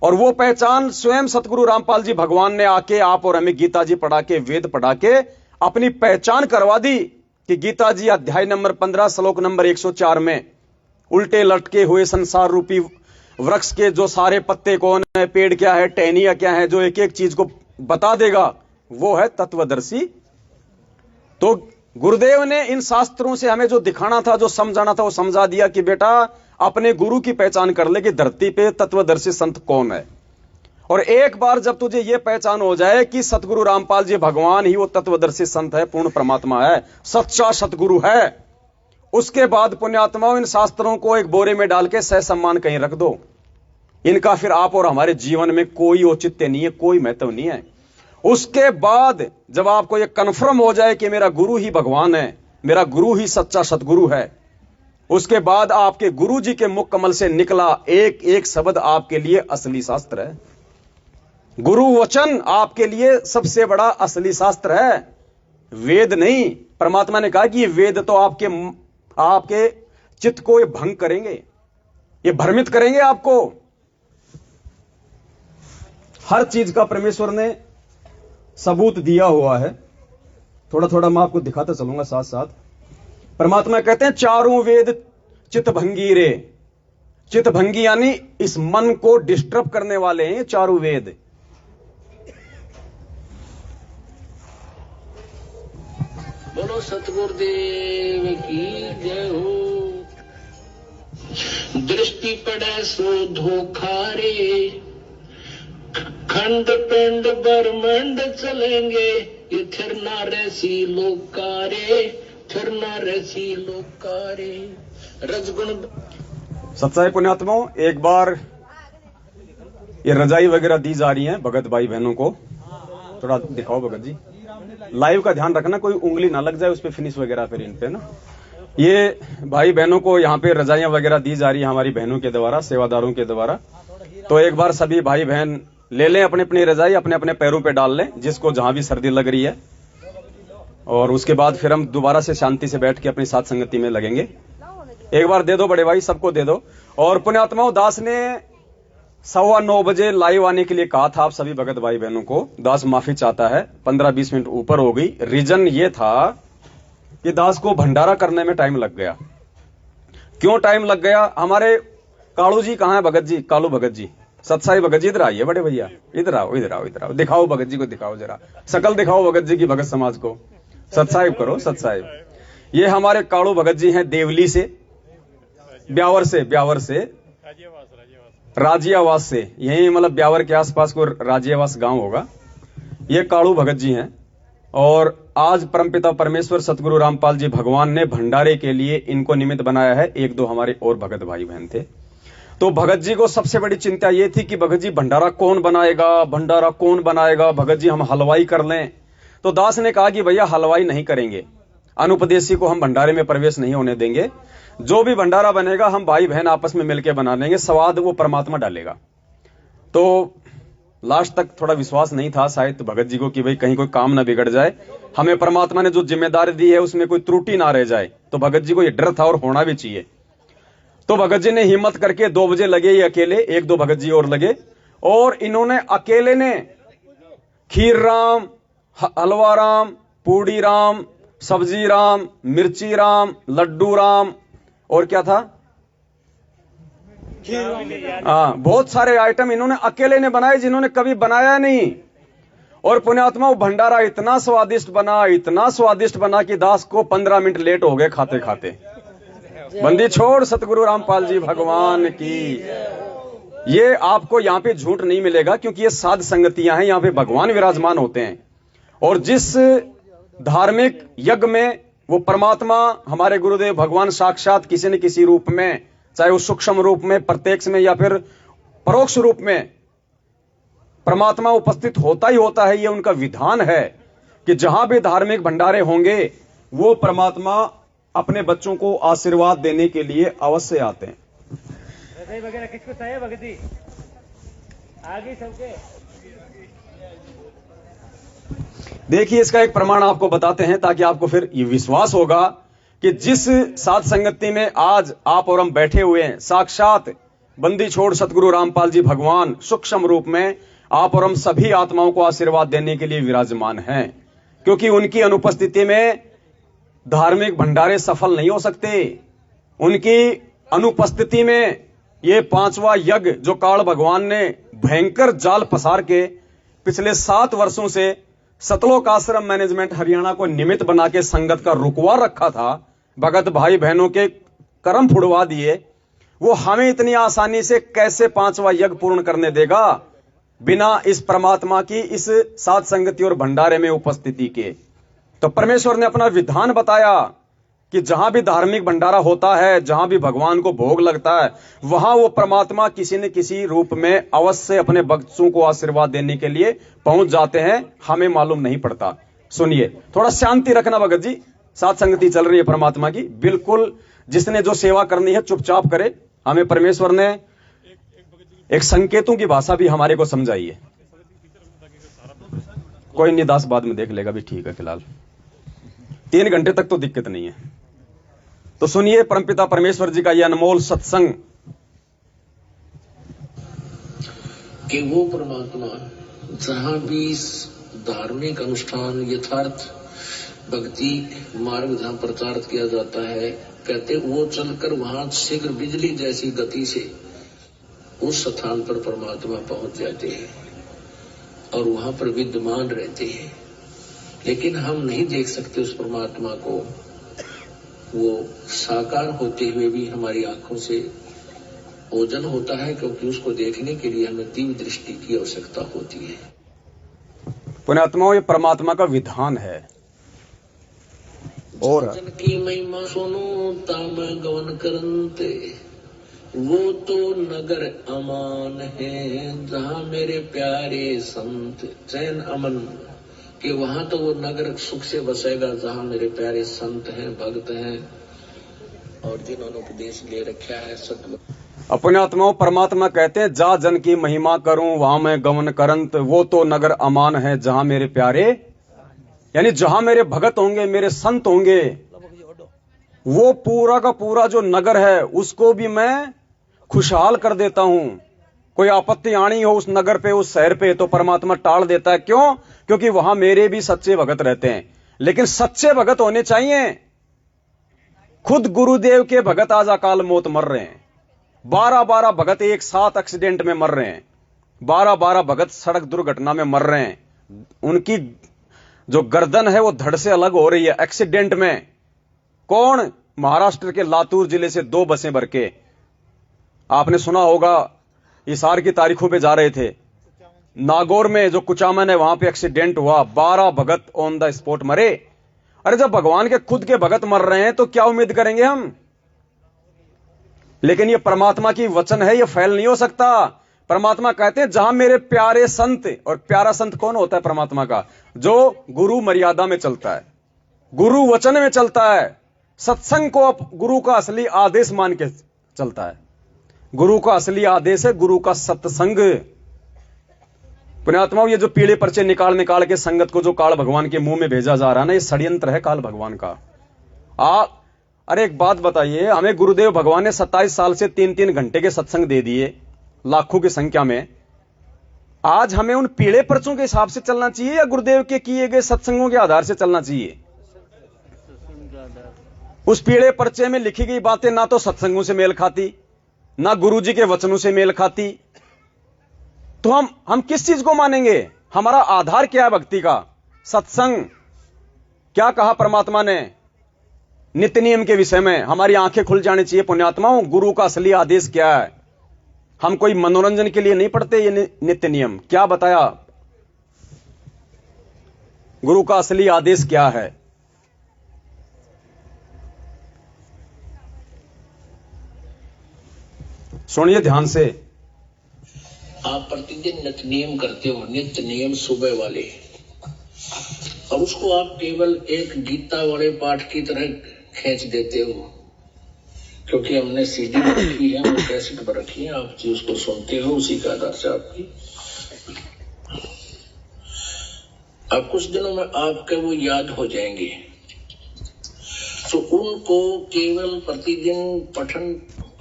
और वो पहचान स्वयं सतगुरु रामपाल जी भगवान ने आके आप और हमें गीता जी पढ़ा के, वेद पढ़ा के अपनी पहचान करवा दी कि गीता जी अध्याय नंबर 15 श्लोक नंबर 104 में उल्टे लटके हुए संसार रूपी वृक्ष के जो सारे पत्ते कौन है, पेड़ क्या है, टहनियां क्या है, जो एक एक चीज को बता देगा, वो है तत्वदर्शी। तो गुरुदेव ने इन शास्त्रों से हमें जो दिखाना था, जो समझाना था, वो समझा दिया कि बेटा अपने गुरु की पहचान कर ले कि धरती पे तत्वदर्शी संत कौन है। और एक बार जब तुझे यह पहचान हो जाए कि सतगुरु रामपाल जी भगवान ही वो तत्वदर्शी संत है, पूर्ण परमात्मा है, सच्चा सतगुरु है, उसके बाद पुण्यात्माओं इन शास्त्रों को एक बोरे में डाल के सह सम्मान कहीं रख दो। इनका फिर आप और हमारे जीवन में कोई औचित्य नहीं है, कोई महत्व नहीं है। उसके बाद जब आपको यह कन्फर्म हो जाए कि मेरा गुरु ही भगवान है, मेरा गुरु ही सच्चा सतगुरु है, उसके बाद आपके गुरु जी के मुख कमल से निकला एक एक शब्द आपके लिए असली शास्त्र है। गुरु वचन आपके लिए सबसे बड़ा असली शास्त्र है, वेद नहीं। परमात्मा ने कहा कि ये वेद तो आपके चित्त को ये भंग करेंगे, ये भ्रमित करेंगे आपको। हर चीज का परमेश्वर ने सबूत दिया हुआ है। थोड़ा थोड़ा मैं आपको दिखाता चलूंगा साथ साथ। परमात्मा कहते हैं चारों वेद चित्त भंगी रे। चित्त भंगी यानी इस मन को डिस्टर्ब करने वाले हैं चारों वेद। बोलो सतगुरुदेव की जय हो। दृष्टि पड़े सो धोखा रे, खंड पिंड ब्रह्मंड चलेंगे, ये थिर ना रसी लोकारे, थिर ना रसी लोकारे। रजगुण सच्चाई पुण्यात्माओं, एक बार ये रजाई वगैरह दी जा रही हैं भगत भाई बहनों को। थोड़ा दिखाओ भगत जी, लाइव का ध्यान रखना, कोई उंगली ना लग जाए उस पे फिनिश वगैरह फिर इन पे ना। ये भाई बहनों को यहाँ पे रजाइयां वगैरह दी जा रही है हमारी बहनों के द्वारा, सेवादारों के द्वारा। तो एक बार सभी भाई बहन ले लें अपनी अपनी रजाई, अपने अपने पैरों पे डाल लें जिसको जहां भी सर्दी लग रही है, और उसके बाद फिर हम दोबारा से शांति से बैठ के अपनी साथ संगति में लगेंगे। एक बार दे दो बड़े भाई, सबको दे दो। और पुण्यात्माओं, दास ने 9:15 बजे लाइव आने के लिए कहा था आप सभी भगत भाई बहनों को। दास माफी चाहता है, 15-20 मिनट ऊपर हो गई। रीजन ये था कि दास को भंडारा करने में टाइम लग गया। क्यों टाइम लग गया? हमारे कालू जी कहां है भगत जी? कालू भगत जी, सतसाई भगत जी इधर आइए बड़े भैया, इधर आओ इधर आओ इधर आओ, दिखाओ भगत जी को, दिखाओ जरा शकल दिखाओ भगत जी की, भगत समाज को सतसाहिब करो सतसाहिब। ये हमारे कालू भगत जी हैं देवली से, ब्यावर से राजियावास से, यही मतलब ब्यावर के आसपास को राजियावास गांव होगा। ये कालू भगत जी हैं। और आज परमपिता परमेश्वर सतगुरु रामपाल जी भगवान ने भंडारे के लिए इनको निमित्त बनाया है। 1-2 हमारे और भगत भाई बहन थे। तो भगत जी को सबसे बड़ी चिंता यह थी कि भगत जी भंडारा कौन बनाएगा, भंडारा कौन बनाएगा, भगत जी हम हलवाई कर लें। तो दास ने कहा कि भैया हलवाई नहीं करेंगे, अनुपदेशी को हम भंडारे में प्रवेश नहीं होने देंगे। जो भी भंडारा बनेगा हम भाई बहन आपस में मिलकर बना लेंगे, स्वाद वो परमात्मा डालेगा। तो लास्ट तक थोड़ा विश्वास नहीं था शायद भगत जी को कि भाई कहीं कोई काम ना बिगड़ जाए, हमें परमात्मा ने जो जिम्मेदारी दी है उसमें कोई त्रुटि ना रह जाए। तो भगत जी को ये डर था, और होना भी चाहिए। तो भगत जी ने हिम्मत करके 2 बजे लगे, ये अकेले, 1-2 भगत जी और लगे, और इन्होंने अकेले ने खीर राम, हलवा राम, पूड़ी राम, सब्जी राम, मिर्ची राम, लड्डू राम, और क्या था, बहुत सारे आइटम इन्होंने अकेले ने बनाए जिन्होंने कभी बनाया नहीं। और पुण्यात्मा भंडारा इतना स्वादिष्ट बना, इतना स्वादिष्ट बना कि दास को 15 मिनट लेट हो गए खाते खाते। बंदी छोड़ सतगुरु रामपाल जी भगवान की। ये आपको यहाँ पे झूठ नहीं मिलेगा, क्योंकि ये साध संगतियां हैं, यहाँ पे भगवान विराजमान होते हैं। और जिस धार्मिक यज्ञ में वो परमात्मा हमारे गुरुदेव भगवान साक्षात किसी न किसी रूप में, चाहे वो सूक्ष्म रूप में, प्रत्यक्ष में, या फिर परोक्ष रूप में परमात्मा उपस्थित होता ही होता है। ये उनका विधान है कि जहां भी धार्मिक भंडारे होंगे वो परमात्मा अपने बच्चों को आशीर्वाद देने के लिए अवश्य आते हैं। वगैरह किसको चाहिए भगत जी? आगे सबके देखिए, इसका एक प्रमाण आपको बताते हैं ताकि आपको फिर ये विश्वास होगा कि जिस साध संगति में आज आप और हम बैठे हुए हैं, साक्षात बंदी छोड़ सतगुरु रामपाल जी भगवान सूक्ष्म रूप में आप और हम सभी आत्माओं को आशीर्वाद देने के लिए विराजमान हैं। क्योंकि उनकी अनुपस्थिति में धार्मिक भंडारे सफल नहीं हो सकते। उनकी अनुपस्थिति में ये 5वां यज्ञ जो काल भगवान ने भयंकर जाल पसार के पिछले 7 वर्षों से सतलोक आश्रम मैनेजमेंट हरियाणा को निमित्त बना के संगत का रुकवा रखा था, भगत भाई बहनों के कर्म फुड़वा दिए, वो हमें इतनी आसानी से कैसे 5वां यज्ञ पूर्ण करने देगा बिना इस परमात्मा की इस साध संगति और भंडारे में उपस्थिति के। तो परमेश्वर ने अपना विधान बताया कि जहां भी धार्मिक भंडारा होता है, जहां भी भगवान को भोग लगता है, वहां वो परमात्मा किसी न किसी रूप में अवश्य अपने भक्तों को आशीर्वाद देने के लिए पहुंच जाते हैं, हमें मालूम नहीं पड़ता। सुनिए, थोड़ा शांति रखना भगत जी, साथ संगति चल रही है परमात्मा की। बिल्कुल जिसने जो सेवा करनी है चुपचाप करे। हमें परमेश्वर ने एक संकेतों की भाषा भी हमारे को समझाई है। कोई नहीं, दास बाद में देख लेगा भी, ठीक है, फिलहाल 3 घंटे तक तो दिक्कत नहीं है। तो सुनिए परमपिता परमेश्वर जी का यह अनमोल सत्संग कि वो परमात्मा जहां भी धार्मिक अनुष्ठान यथार्थ भक्ति मार्ग जहां प्रचार किया जाता है, कहते वो चलकर वहां शीघ्र बिजली जैसी गति से उस स्थान पर परमात्मा पहुंच जाते हैं और वहां पर विद्यमान रहते हैं। लेकिन हम नहीं देख सकते उस परमात्मा को, वो साकार होते हुए भी हमारी आंखों से ओझल होता है, क्योंकि उसको देखने के लिए हमें दिव्य दृष्टि की आवश्यकता होती है। पुण्यात्माओं, ये परमात्मा का विधान है। और जन की महिमा सुनो ताम गवन करनते, वो तो नगर अमान है जहाँ मेरे प्यारे संत, चैन अमन, कि वहां तो वो नगर सुख से बसेगा जहाँ मेरे प्यारे संत हैं, भक्त हैं और जिन्होंने उपदेश ले रखा है सत्य। अपने आत्माओं परमात्मा कहते हैं जा जन की महिमा करूं वहां मैं गमन करंत, वो तो नगर अमान है जहां मेरे प्यारे, यानी जहां मेरे भगत होंगे, मेरे संत होंगे, वो पूरा का पूरा जो नगर है उसको भी मैं खुशहाल कर देता हूं। कोई आपत्ति आनी हो उस नगर पे, उस शहर पे, तो परमात्मा टाल देता है। क्यों? क्योंकि वहां मेरे भी सच्चे भगत रहते हैं। लेकिन सच्चे भगत होने चाहिए। खुद गुरुदेव के भगत आज अकाल मौत मर रहे हैं। 12-12 भगत एक साथ एक्सीडेंट में मर रहे हैं। 12-12 भगत सड़क दुर्घटना में मर रहे हैं। उनकी जो गर्दन है वो धड़ से अलग हो रही है एक्सीडेंट में। कौन? महाराष्ट्र के लातूर जिले से 2 बसें भर के, आपने सुना होगा, इसार की तारीखों पे जा रहे थे। नागौर में जो कुचामन है वहां पे एक्सीडेंट हुआ, 12 भगत ऑन द स्पॉट मरे। अरे जब भगवान के खुद के भगत मर रहे हैं तो क्या उम्मीद करेंगे हम? लेकिन ये परमात्मा की वचन है, ये फैल नहीं हो सकता। परमात्मा कहते हैं जहां मेरे प्यारे संत, और प्यारा संत कौन होता है परमात्मा का? जो गुरु मर्यादा में चलता है, गुरु वचन में चलता है, सत्संग को गुरु का असली आदेश मान के चलता है। गुरु का असली आदेश है गुरु का सत्संग। पुण्यात्माओं, ये जो पीले पर्चे निकाल निकाल के संगत को जो काल भगवान के मुंह में भेजा जा रहा है ना, ये षड्यंत्र है काल भगवान का। अरे एक बात बताइए, हमें गुरुदेव भगवान ने 27 साल से 3-3 घंटे के सत्संग दे दिए, लाखों की संख्या में। आज हमें उन पीले पर्चों के हिसाब से चलना चाहिए या गुरुदेव के किए गए सत्संगों के आधार से चलना चाहिए? उस पीले पर्चे में लिखी गई बातें ना तो सत्संगों से मेल खाती, ना गुरुजी के वचनों से मेल खाती, तो हम किस चीज को मानेंगे? हमारा आधार क्या है भक्ति का? सत्संग। क्या कहा परमात्मा ने नित्य नियम के विषय में? हमारी आंखें खुल जानी चाहिए पुण्यात्माओं। गुरु का असली आदेश क्या है? हम कोई मनोरंजन के लिए नहीं पढ़ते ये नित्य नियम। क्या बताया? गुरु का असली आदेश क्या है? सुनिए ध्यान से। आप प्रतिदिन नित्य नियम करते हो, नित्य नियम सुबह वाले, और उसको आप केवल एक गीता वाले पाठ की तरह खींच देते हो, क्योंकि हमने सीडी पर रखी है, वो कैसेट पर रखी है, आप जी उसको सुनते हो, उसी के आधार से आपकी अब कुछ दिनों में आपके वो याद हो जाएंगे। तो उनको केवल प्रतिदिन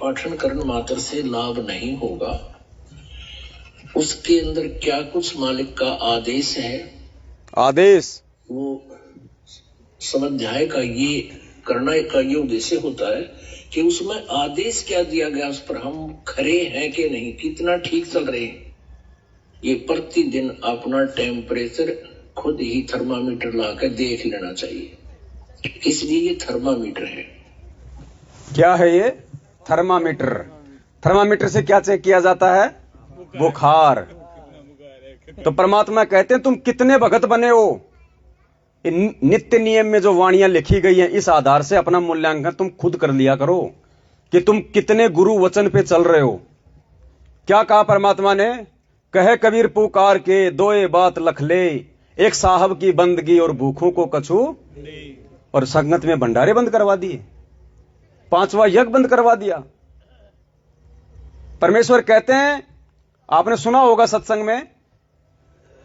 पाठन करने मात्र से लाभ नहीं होगा। उसके अंदर क्या कुछ मालिक का आदेश है, आदेश, वो स्वाध्याय का ये करना का ये उद्देश्य होता है कि उसमें आदेश क्या दिया गया, उस पर हम खरे हैं कि नहीं, कितना ठीक चल रहे हैं। ये प्रतिदिन अपना टेम्परेचर खुद ही थर्मामीटर लाकर देख लेना चाहिए। इसलिए ये थर्मामीटर है। क्या है ये? थर्मामीटर। थर्मामीटर से क्या चेक किया जाता है? बुखार। तो परमात्मा कहते हैं तुम कितने भगत बने हो। नित्य नियम में जो वाणियां लिखी गई हैं, इस आधार से अपना मूल्यांकन तुम खुद कर लिया करो कि तुम कितने गुरु वचन पे चल रहे हो। क्या कहा परमात्मा ने? कहे कबीर पुकार के दोए बात लख ले, एक साहब की बंदगी और भूखों को कछू, और संगत में भंडारे बंद करवा दिए, 5वां यज्ञ बंद करवा दिया। परमेश्वर कहते हैं, आपने सुना होगा सत्संग में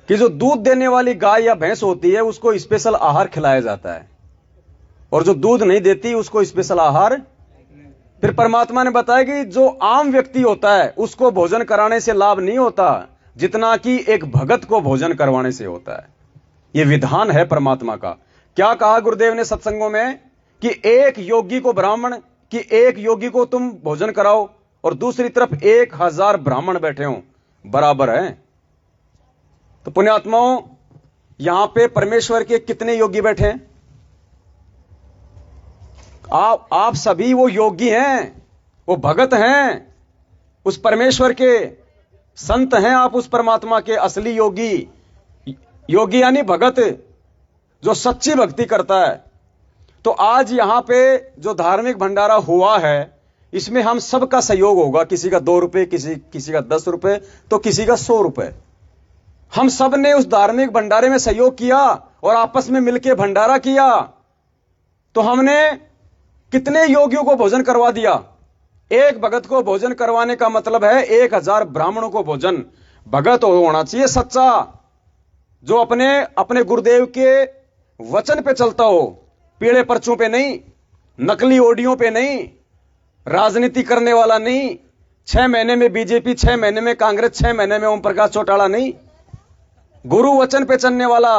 कि जो दूध देने वाली गाय या भैंस होती है उसको स्पेशल आहार खिलाया जाता है, और जो दूध नहीं देती उसको स्पेशल आहार। फिर परमात्मा ने बताया कि जो आम व्यक्ति होता है उसको भोजन कराने से लाभ नहीं होता जितना कि एक भगत को भोजन करवाने से होता है। यह विधान है परमात्मा का। क्या कहा गुरुदेव ने सत्संगों में कि एक योगी को ब्राह्मण, कि एक योगी को तुम भोजन कराओ और दूसरी तरफ 1000 ब्राह्मण बैठे हो, बराबर है। तो पुण्यात्माओं, यहां पे परमेश्वर के कितने योगी बैठे हैं? आप सभी वो योगी हैं, वो भगत हैं, उस परमेश्वर के संत हैं। आप उस परमात्मा के असली योगी। योगी यानी भगत, जो सच्ची भक्ति करता है। तो आज यहां पे जो धार्मिक भंडारा हुआ है, इसमें हम सबका सहयोग होगा, किसी का 2 रुपए, किसी का 10 रुपए, तो किसी का 100 रुपए। हम सब ने उस धार्मिक भंडारे में सहयोग किया और आपस में मिलकर भंडारा किया, तो हमने कितने योगियों को भोजन करवा दिया। एक भगत को भोजन करवाने का मतलब है 1000 ब्राह्मणों को भोजन। भगत होना चाहिए सच्चा, जो अपने अपने गुरुदेव के वचन पे चलता हो, पीले पर्चों पे नहीं, नकली ऑडियो पे नहीं, राजनीति करने वाला नहीं, 6 महीने में बीजेपी, 6 महीने में कांग्रेस, 6 महीने में ओम प्रकाश चौटाला नहीं, गुरु वचन पे चलने वाला।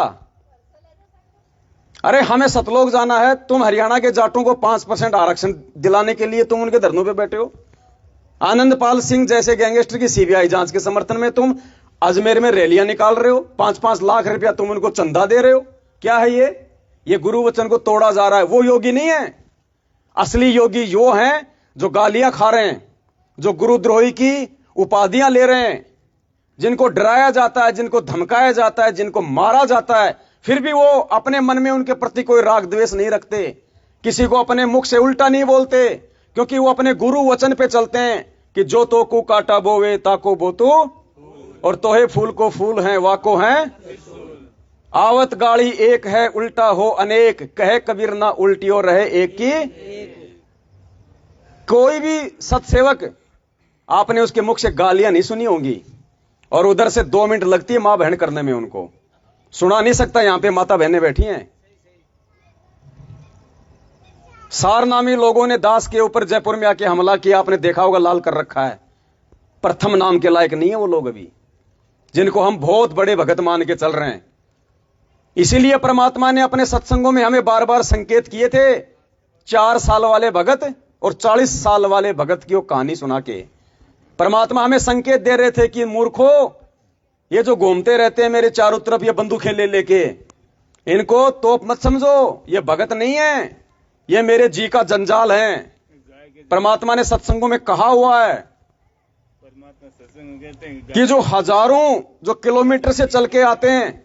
अरे हमें सतलोक जाना है, तुम हरियाणा के जाटों को 5% आरक्षण दिलाने के लिए तुम उनके धरनों पे बैठे हो। आनंदपाल सिंह जैसे गैंगस्टर की सीबीआई जांच के समर्थन में तुम अजमेर में रैलियां निकाल रहे हो, 5-5 लाख रुपया तुम उनको चंदा दे रहे हो। क्या है ये गुरु वचन को तोड़ा जा रहा है। वो योगी नहीं है, असली योगी वो हैं जो गालियां खा रहे हैं, जो गुरुद्रोही की उपाधियां ले रहे हैं, जिनको डराया जाता है, जिनको धमकाया जाता है, जिनको मारा जाता है, फिर भी वो अपने मन में उनके प्रति कोई राग द्वेष नहीं रखते, किसी को अपने मुख से उल्टा नहीं बोलते, क्योंकि वो अपने गुरु वचन पे चलते हैं कि जो तो को काटा बोवे ताको बोतू, और तोहे फूल को फूल हैं वाको हैं। आवत गाड़ी एक है उल्टा हो अनेक, कहे कबीर ना उल्टी हो रहे एक की। कोई भी सत्सेवक आपने उसके मुख से गालियां नहीं सुनी होंगी, और उधर से 2 मिनट लगती है मां बहन करने में, उनको सुना नहीं सकता। यहां पे माता बहनें बैठी हैं। सारनामी लोगों ने दास के ऊपर जयपुर में आके हमला किया, आपने देखा होगा, लाल कर रखा है। प्रथम नाम के लायक नहीं है वो लोग अभी, जिनको हम बहुत बड़े भगत मान के चल रहे हैं। इसीलिए परमात्मा ने अपने सत्संगों में हमें बार बार संकेत किए थे। 4 साल वाले भगत और 40 साल वाले भगत की वो कहानी सुना के परमात्मा हमें संकेत दे रहे थे कि मूर्खो, ये जो घूमते रहते हैं मेरे चारों तरफ ये बंदूकें ले लेके, इनको तोप मत समझो, ये भगत नहीं है, ये मेरे जी का जंजाल है। परमात्मा ने सत्संगों में कहा हुआ है कि जो हजारों जो किलोमीटर से चल के आते हैं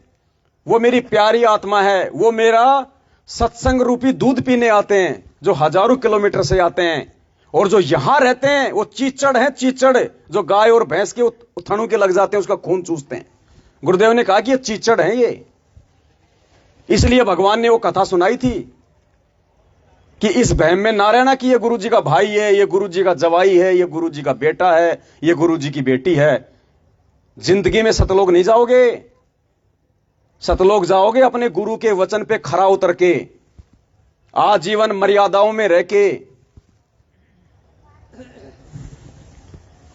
वो मेरी प्यारी आत्मा है, वो मेरा सत्संग रूपी दूध पीने आते हैं, जो हजारों किलोमीटर से आते हैं। और जो यहां रहते हैं वो चीचड़ हैं, चीचड़, जो गाय और भैंस के थनों के लग जाते हैं उसका खून चूसते हैं। गुरुदेव ने कहा कि ये चीचड़ हैं ये। इसलिए भगवान ने वो कथा सुनाई थी कि इस बहम में ना रहना कि ये गुरु जी का भाई है, ये गुरु जी का जवाई है, ये गुरु जी का बेटा है, ये गुरु जी की बेटी है। जिंदगी में सतलोक नहीं जाओगे, सतलोक जाओगे अपने गुरु के वचन पे खरा उतर के, आजीवन मर्यादाओं में रह के।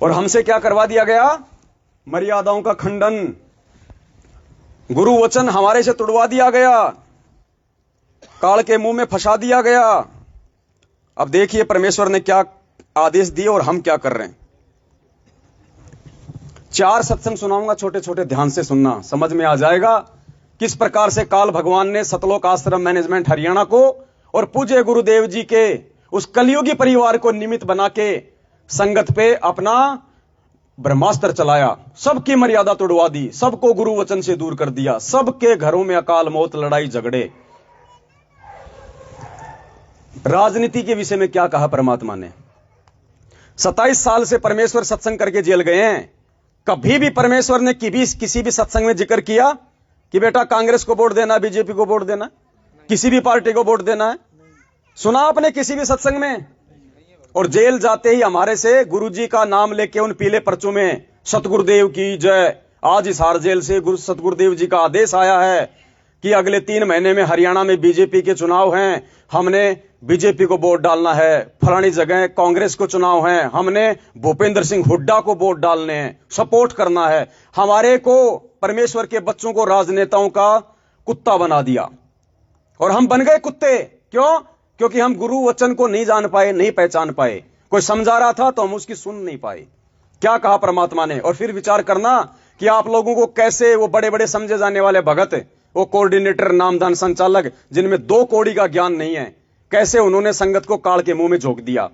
और हमसे क्या करवा दिया गया? मर्यादाओं का खंडन, गुरु वचन हमारे से तुड़वा दिया गया, काल के मुंह में फंसा दिया गया। अब देखिए परमेश्वर ने क्या आदेश दिए और हम क्या कर रहे हैं। 4 सत्संग सुनाऊंगा, छोटे छोटे ध्यान से सुनना, समझ में आ जाएगा किस प्रकार से काल भगवान ने सतलोक आश्रम मैनेजमेंट हरियाणा को और पूज्य गुरुदेव जी के उस कलियुगी परिवार को निमित्त बना के संगत पे अपना ब्रह्मास्त्र चलाया, सबकी मर्यादा तोड़वा दी, सबको गुरु वचन से दूर कर दिया, सबके घरों में अकाल मौत, लड़ाई झगड़े। राजनीति के विषय में क्या कहा परमात्मा ने? 27 साल से परमेश्वर सत्संग करके जेल गए हैं। कभी भी परमेश्वर ने किसी भी सत्संग में जिक्र किया कि बेटा कांग्रेस को वोट देना, बीजेपी को वोट देना, किसी भी पार्टी को वोट देना है? सुना आपने किसी भी सत्संग में? और जेल जाते ही हमारे से गुरुजी का नाम लेके उन पीले पर्चों में सतगुरुदेव की जय। आज हिसार जेल से सतगुरुदेव जी का आदेश आया है कि अगले 3 महीने में हरियाणा में बीजेपी के चुनाव हैं, हमने बीजेपी को वोट डालना है। फलानी जगह कांग्रेस को चुनाव हैं, हमने भूपेंद्र सिंह हुड्डा को वोट डालने हैं, सपोर्ट करना है। हमारे को परमेश्वर के बच्चों को राजनेताओं का कुत्ता बना दिया और हम बन गए कुत्ते। क्यों? क्योंकि हम गुरु वचन को नहीं जान पाए, नहीं पहचान पाए। कोई समझा रहा था तो हम उसकी सुन नहीं पाए। क्या कहा परमात्मा ने? और फिर विचार करना कि आप लोगों को कैसे वो बड़े बड़े समझे जाने वाले भगत, वो कोऑर्डिनेटर, नामदान, संचालक, जिनमें 2 कौड़ी का ज्ञान नहीं है, कैसे उन्होंने संगत को काल के मुंह में झोंक दिया।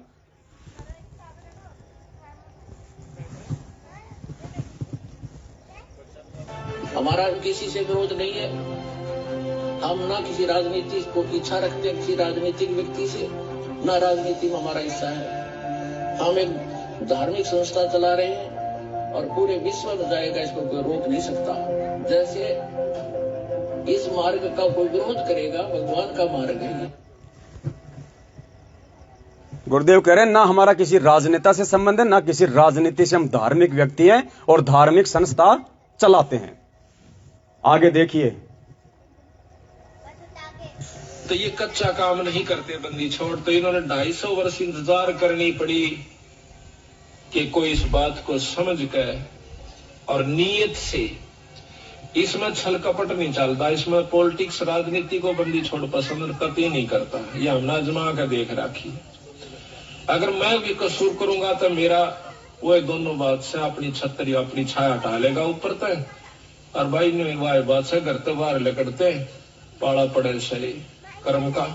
हमारा किसी से विरोध नहीं है, हम ना किसी राजनीति को इच्छा रखते हैं, किसी राजनीतिक व्यक्ति से, ना राजनीति में हमारा हिस्सा है। हम एक धार्मिक संस्था चला रहे हैं और पूरे विश्व में जाएगा, इसको कोई रोक नहीं सकता। जैसे इस मार्ग का कोई विरोध करेगा, भगवान का मार्ग है। गुरुदेव कह रहे हैं ना हमारा किसी राजनेता से संबंध है, ना किसी राजनीति से, हम धार्मिक व्यक्ति हैं और धार्मिक संस्था चलाते हैं। आगे देखिए। तो ये कच्चा काम नहीं करते बंदी छोड़, तो इन्होंने 250 वर्ष इंतजार करनी पड़ी कि कोई इस बात को समझ कर और नीयत से, इसमें छल कपट नहीं चलता, इसमें पॉलिटिक्स राजनीति को बंदी छोड़ पसंद कभी नहीं करता। ये हमने आजमा कर देख रखी। अगर मैं भी कसूर करूंगा तो मेरा वो दोनों बात से अपनी छतरी अपनी छाया हटा लेगा ऊपर तक, और भाई ने वाह बात से घर तो बाहर लकड़ते पाला पड़े सही कर्म का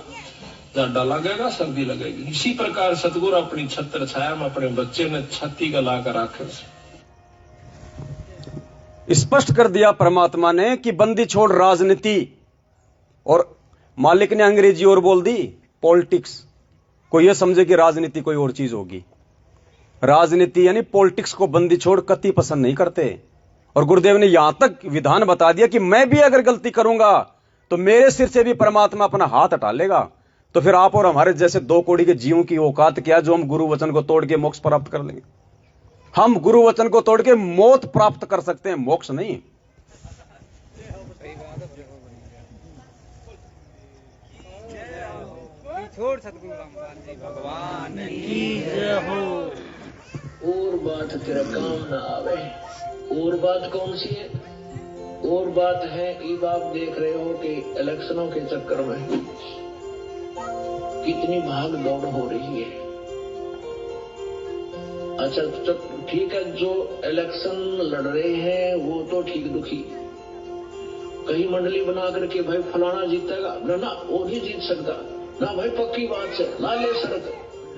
जाडा लगेगा, सर्दी लगेगी। इसी प्रकार सतगुरु अपनी छत्र छाया में अपने बच्चे ने छत्ती का लाकर आखिर स्पष्ट कर दिया परमात्मा ने कि बंदी छोड़ राजनीति, और मालिक ने अंग्रेजी और बोल दी पॉलिटिक्स। कोई यह समझे कि राजनीति कोई और चीज होगी। राजनीति यानी पॉलिटिक्स को बंदी छोड़ कति पसंद नहीं करते। और गुरुदेव ने यहां तक विधान बता दिया कि मैं भी अगर गलती करूंगा तो मेरे सिर से भी परमात्मा अपना हाथ हटा लेगा। तो फिर आप और हमारे जैसे 2 कौड़ी के जीवों की औकात क्या जो हम गुरु वचन को तोड़ के मोक्ष प्राप्त कर लेंगे? हम गुरु वचन को तोड़ के मौत प्राप्त कर सकते हैं, मोक्ष नहीं। छोड़ सतगुरु रामपाल जी भगवान की जय हो। और बात तेरा काम ना आवे। और बात कौन सी है? और बात है, ये आप देख रहे हो कि इलेक्शनों के चक्कर में कितनी भाग दौड़ हो रही है। अच्छा तो ठीक है, जो इलेक्शन लड़ रहे हैं वो तो ठीक दुखी, कहीं मंडली बना करके भाई फलाना जीतेगा ना, वो नहीं जीत सकता ना भाई, पक्की बात है ना ले सड़क,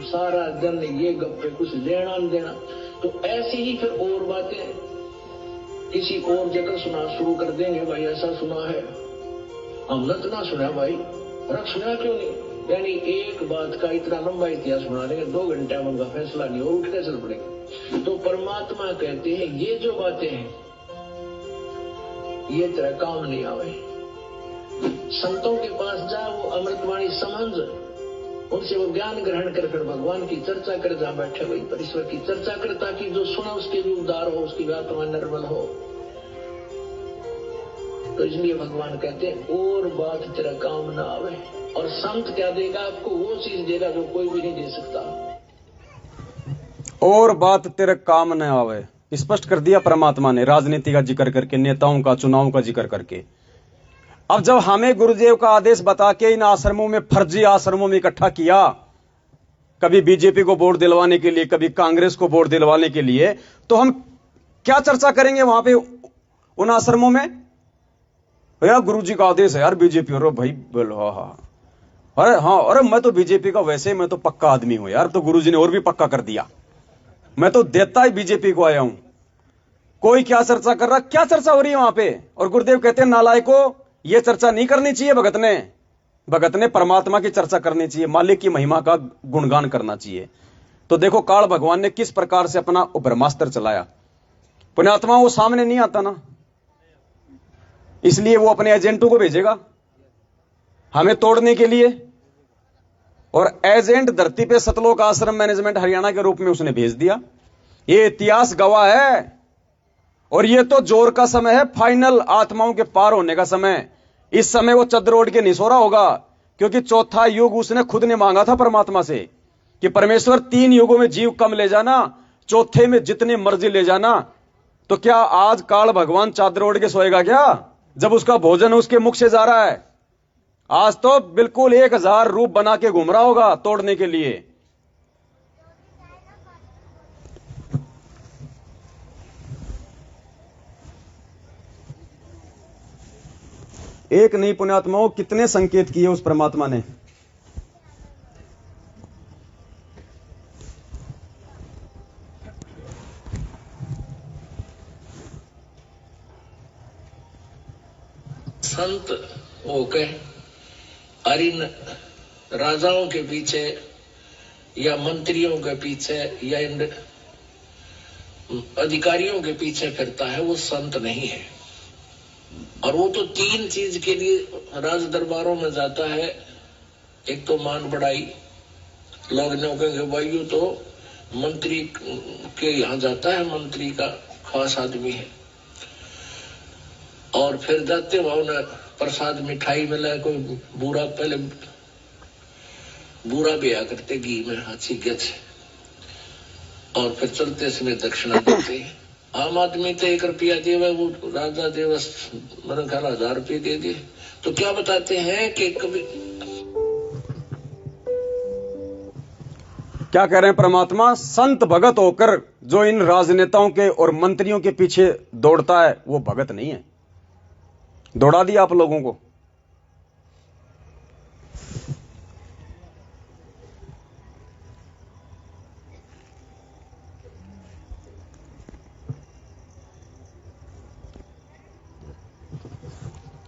सारा दिन ये गप्पे, कुछ लेना न देना। तो ऐसे ही फिर और बातें किसी और जगह सुना शुरू कर देंगे, भाई ऐसा सुना है, हमने तो ना सुना भाई, रख सुना क्यों नहीं? यानी एक बात का इतना लंबा इतिहास बना देंगे, 2 घंटे में उनका फैसला नहीं हो, उठ के चल पड़ेगा। तो परमात्मा कहते हैं ये जो बातें हैं ये तेरा काम नहीं आवे। संतों के पास जा, वो अमृतवाणी समझ, उनसे वो ज्ञान ग्रहण कर, फिर भगवान की चर्चा कर, जहां बैठे वही परमेश्वर की चर्चा कर, ताकि जो सुना उसके भी उद्धार हो, उसकी आत्मा निर्मल हो। तो इसलिए भगवान कहते हैं और बात तेरा काम ना आवे। और संत क्या देगा आपको? वो चीज देगा जो कोई भी नहीं दे सकता। और बात तेरे काम न आवे, स्पष्ट कर दिया परमात्मा ने, राजनीति का जिक्र करके, नेताओं का, चुनाव का जिक्र करके। अब जब हमें गुरुदेव का आदेश बता के इन आश्रमों में, फर्जी आश्रमों में इकट्ठा किया, कभी बीजेपी को वोट दिलवाने के लिए, कभी कांग्रेस को वोट दिलवाने के लिए, तो हम क्या चर्चा करेंगे वहां पे उन आश्रमों में? यार गुरुजी का आदेश है यार बीजेपी, और भाई बोलो हाँ, अरे मैं तो बीजेपी का, वैसे मैं तो पक्का आदमी हूं यार, तो गुरुजी ने और भी पक्का कर दिया, मैं तो देता ही बीजेपी को आया हूं। कोई क्या चर्चा कर रहा, क्या चर्चा हो रही है वहां पे? और गुरुदेव कहते हैं नालायको, ये चर्चा नहीं करनी चाहिए। भगत ने परमात्मा की चर्चा करनी चाहिए, मालिक की महिमा का गुणगान करना चाहिए। तो देखो काल भगवान ने किस प्रकार से अपना ब्रह्मास्त्र चलाया। पुण्यात्मा वो सामने नहीं आता ना, इसलिए वो अपने एजेंटों को भेजेगा हमें तोड़ने के लिए। और एजेंट धरती पे सतलोक आश्रम मैनेजमेंट हरियाणा के रूप में उसने भेज दिया। ये इतिहास गवाह है। और ये तो जोर का समय है, फाइनल आत्माओं के पार होने का समय। इस समय वो चद्र ओढ़ के नहीं सो रहा होगा, क्योंकि चौथा युग उसने खुद ने मांगा था परमात्मा से कि परमेश्वर 3 युगों में जीव कम ले जाना, चौथे में जितने मर्जी ले जाना। तो क्या आज काल भगवान चादर ओढ़ के सोएगा क्या, जब उसका भोजन उसके मुख से जा रहा है? आज तो बिल्कुल 1000 रूप बना के घूम रहा होगा तोड़ने के लिए। एक नहीं पुण्यात्माओं, कितने संकेत किए उस परमात्मा ने। संत होके और इन राजाओं के पीछे या मंत्रियों के पीछे या इन अधिकारियों के पीछे फिरता है वो संत नहीं है। और वो तो 3 चीज के लिए राज दरबारों में जाता है। एक तो मान बढ़ाई, लोग ने कहेंगे भाई ये तो मंत्री के यहाँ जाता है, मंत्री का खास आदमी है। और फिर जाते वहां उन्हें प्रसाद मिठाई मिला, कोई बूरा, पहले बूरा भी आया करते घी में अच्छी गच, और फिर चलते समय दक्षिणा देते। आम आदमी तो 1 रुपया देवे, वो राजा देवस मेरे ख्याल 1000 रुपये दे दिए। तो क्या बताते हैं कि कभी क्या कह रहे हैं परमात्मा? संत भगत होकर जो इन राजनेताओं के और मंत्रियों के पीछे दौड़ता है वो भगत नहीं है। दौड़ा दिया आप लोगों को।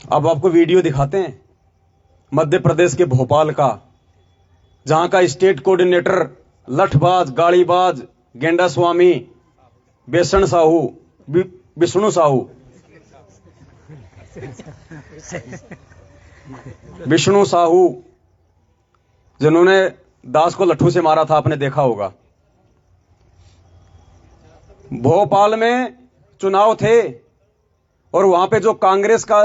अब आपको वीडियो दिखाते हैं मध्य प्रदेश के भोपाल का, जहां का स्टेट कोऑर्डिनेटर लठबाज, गाड़ीबाज, गेंडा स्वामी, बेसन साहू, विष्णु साहू, विष्णु साहू, जिन्होंने दास को लट्ठू से मारा था, आपने देखा होगा। भोपाल में चुनाव थे और वहां पे जो कांग्रेस का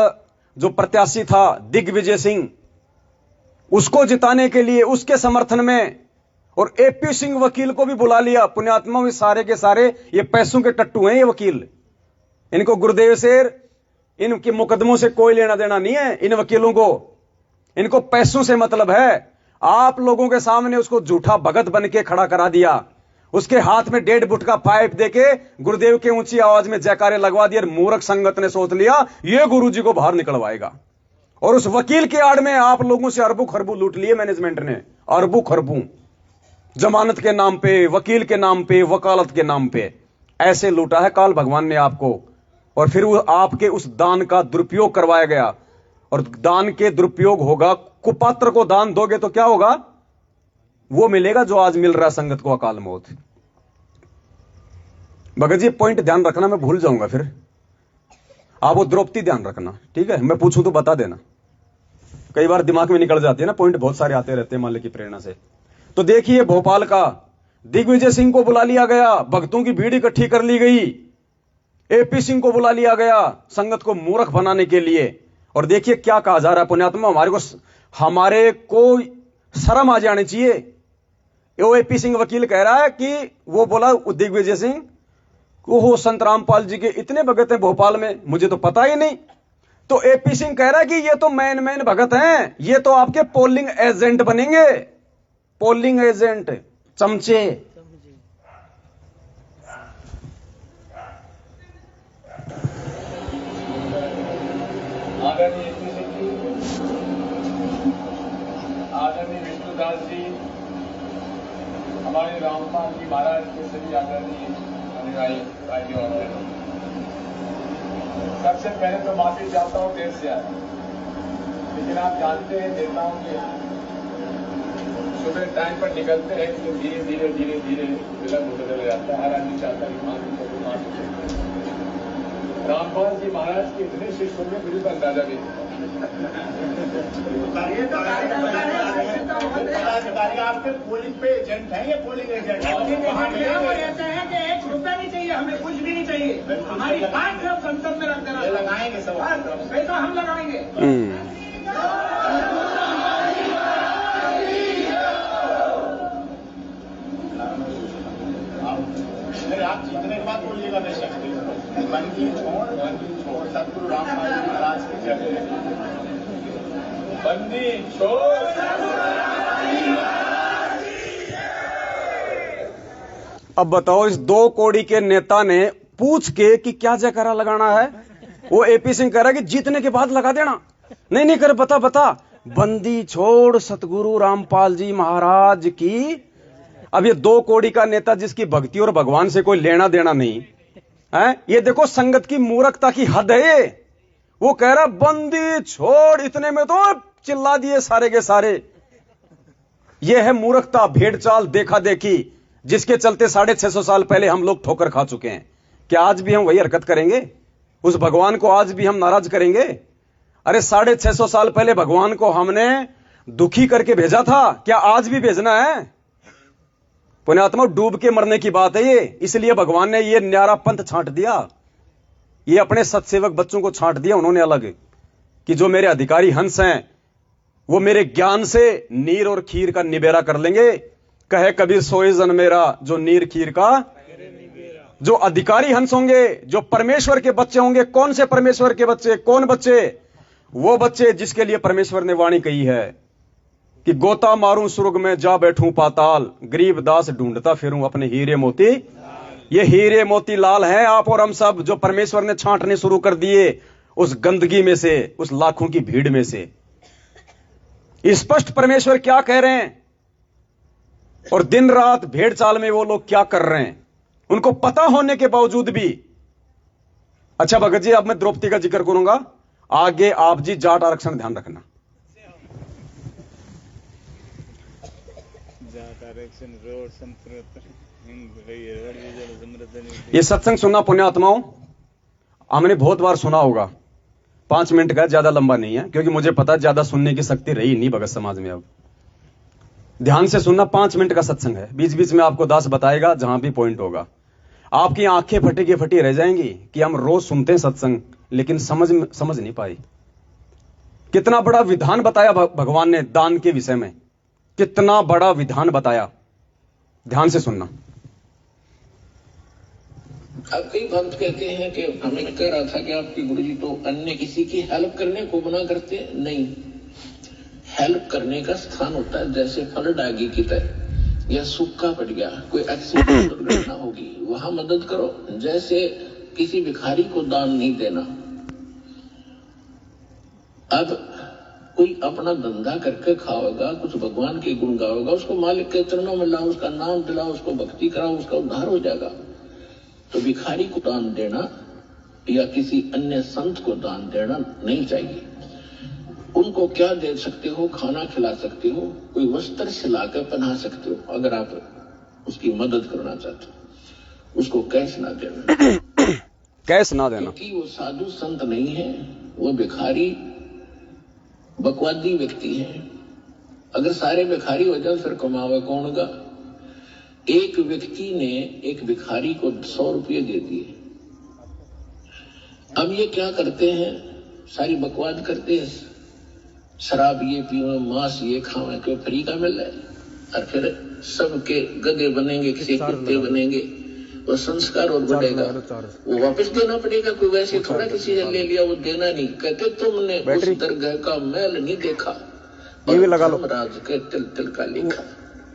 जो प्रत्याशी था दिग्विजय सिंह, उसको जिताने के लिए उसके समर्थन में, और एपी सिंह वकील को भी बुला लिया। पुण्यात्मा भी सारे के सारे ये पैसों के टट्टू हैं। ये वकील, इनको गुरुदेव से, इनके मुकदमों से कोई लेना देना नहीं है। इन वकीलों को, इनको पैसों से मतलब है। आप लोगों के सामने उसको झूठा भगत बन के खड़ा करा दिया, उसके हाथ में 1.5 फुट का पाइप देके गुरुदेव के ऊंची आवाज में जयकारे लगवा दिए। मूर्ख संगत ने सोच लिया ये गुरुजी को बाहर निकलवाएगा, और उस वकील के आड़ में आप लोगों से अरबों खरबों लूट लिए मैनेजमेंट ने। अरबों खरबों जमानत के नाम पे, वकील के नाम पे, वकालत के नाम पे ऐसे लूटा है काल भगवान ने आपको। और फिर वो आपके उस दान का दुरुपयोग करवाया गया। और दान के दुरुपयोग होगा, कुपात्र को दान दोगे तो क्या होगा? वो मिलेगा जो आज मिल रहा है संगत को, अकाल मौत। भगत जी पॉइंट ध्यान रखना, मैं भूल जाऊंगा फिर। आप वो द्रौपदी ध्यान रखना, ठीक है? मैं पूछूं तो बता देना। कई बार दिमाग में निकल जाती है ना, पॉइंट बहुत सारे आते रहते हैं मालिक की प्रेरणा से। तो देखिए भोपाल का दिग्विजय सिंह को बुला लिया गया, भक्तों की भीड़ इकट्ठी कर ली गई। एपी सिंह को बुला लिया गया संगत को मूर्ख बनाने के लिए। और देखिए क्या कहा जा रहा है पुण्यात्मा, हमारे को शर्म आ जानी चाहिए। वो एपी सिंह वकील कह रहा है कि वो बोला दिग्विजय सिंह को, संत रामपाल जी के इतने भगत हैं भोपाल में, मुझे तो पता ही नहीं। तो एपी सिंह कह रहा है कि ये तो मैन भगत हैं, ये तो आपके पोलिंग एजेंट बनेंगे। पोलिंग एजेंट, चमचे। आदरणीय विष्णुदास जी, हमारे रामपाल जी महाराज के सभी आदरणीय अनुयायी भाइयों और बहनों, सबसे पहले तो माफी चाहता हूं देर से आया, लेकिन आप जानते हैं नेताओं के सुबह टाइम पर निकलते हैं तो धीरे धीरे धीरे धीरे विलंब होते चले जाता है। हर आदमी चाहता है रामपाल जी महाराज के इतने शिष्य होंगे मुझे तो अंदाजा भी आपके पोलिंग पे एजेंट है, ये पोलिंग एजेंट रहते हैं कि 1 रुपया नहीं चाहिए, हमें कुछ भी नहीं चाहिए, हमारी बात सब संसद में रख देना, लगाएंगे सब पैसा हम लगाएंगे। आप जीतने के बाद बोलिएगा बेशक, बंदी छोड़ सतगुरु रामपाल जी महाराज की जगह, बंदी छोड़। अब बताओ, इस 2 कौड़ी के नेता ने पूछ के कि क्या जयकारा लगाना है, वो एपी सिंह कह रहा है कि जीतने के बाद लगा देना। नहीं कर, बता बंदी छोड़ सतगुरु रामपाल जी महाराज की। अब ये 2 कौड़ी का नेता जिसकी भक्ति और भगवान से कोई लेना देना नहीं है, ये देखो संगत की मूर्खता की हद है ये। वो कह रहा बंदी छोड़, इतने में तो चिल्ला दिए सारे के सारे। यह है मूर्खता, भेड़चाल, देखा देखी, जिसके चलते 650 साल पहले हम लोग ठोकर खा चुके हैं। क्या आज भी हम वही हरकत करेंगे? उस भगवान को आज भी हम नाराज करेंगे? अरे 650 साल पहले भगवान को हमने दुखी करके भेजा था, क्या आज भी भेजना है? पुण्यात्मा, डूब के मरने की बात है ये। इसलिए भगवान ने ये न्यारा पंथ छांट दिया, ये अपने सत्सेवक बच्चों को छांट दिया उन्होंने अलग, कि जो मेरे अधिकारी हंस हैं वो मेरे ज्ञान से नीर और खीर का निबेरा कर लेंगे। कहे कबीर सोए जन मेरा, जो नीर खीर का, जो अधिकारी हंस होंगे, जो परमेश्वर के बच्चे होंगे। कौन से परमेश्वर के बच्चे? कौन बच्चे? वो बच्चे जिसके लिए परमेश्वर ने वाणी कही है कि गोता मारूं स्वर्ग में, जा बैठूं पाताल, गरीब दास ढूंढता फिरूं अपने हीरे मोती। ये हीरे मोती लाल हैं आप और हम सब, जो परमेश्वर ने छांटने शुरू कर दिए उस गंदगी में से, उस लाखों की भीड़ में से। स्पष्ट परमेश्वर क्या कह रहे हैं और दिन रात भेड़ चाल में वो लोग क्या कर रहे हैं, उनको पता होने के बावजूद भी। अच्छा भगत जी, अब मैं द्रौपदी का जिक्र करूंगा, आगे आप जी जाट आरक्षण ध्यान रखना। ये सत्संग सुनना पुण्यात्माओं, हमने बहुत बार सुना होगा। 5 मिनट का, ज्यादा लंबा नहीं है, क्योंकि मुझे पता है ज्यादा सुनने की शक्ति रही नहीं भगत समाज में। अब ध्यान से सुनना, 5 मिनट का सत्संग है। बीच बीच में आपको दास बताएगा जहां भी पॉइंट होगा। आपकी आंखें फटी की फटी रह जाएंगी कि हम रोज सुनते हैं सत्संग, लेकिन समझ नहीं पाई। कितना बड़ा विधान बताया भगवान ने दान के विषय में, कितना बड़ा विधान बताया। ध्यान से सुनना। अब कई भक्त कहते हैं कि हमें कह रहा था कि आपकी गुरुजी तो अन्य किसी की हेल्प करने को मना करते हैं। नहीं, हेल्प करने का स्थान होता है, जैसे फल डागी की तरह, या सूखा पड़ गया, कोई एक्सीडेंट दुर्घटना होगी, वहां मदद करो। जैसे किसी भिखारी को दान नहीं देना। अब कोई अपना धंधा करके खाओगा, कुछ भगवान के गुण गाओगा, उसको मालिक के चरणों में लाओ, उसका नाम दिलाओ, उसको भक्ति कराओ, उसका उद्धार हो जाएगा। तो भिखारी को दान देना या किसी अन्य संत को दान देना नहीं चाहिए। उनको क्या दे सकते हो? खाना खिला सकते हो, कोई वस्त्र सिलाकर पहना सकते हो, अगर आप उसकी मदद करना चाहते हो। उसको कैश ना देना, कैश ना देना, क्योंकि वो साधु संत नहीं है, वो भिखारी बकवादी व्यक्ति है। अगर सारे भिखारी हो जाए फिर कमावे कौन गा? एक व्यक्ति ने एक भिखारी को 100 रुपये दे दिए। अब ये क्या करते हैं? सारी बकवाद करते हैं, शराब ये पीवे, मांस ये खावे, क्यों फ्री का मिल रहा है। और फिर सबके गधे बनेंगे, किसी कुत्ते बनेंगे, वो संस्कार और बढ़ेगा, वो वापस देना पड़ेगा। कोई वैसे थोड़ा किसी ने ले लिया वो देना नहीं। कहते तुमने उस दरगाह का मैल नहीं देखा, ये भी लगा लो, राज के तिल तिल का लिखा।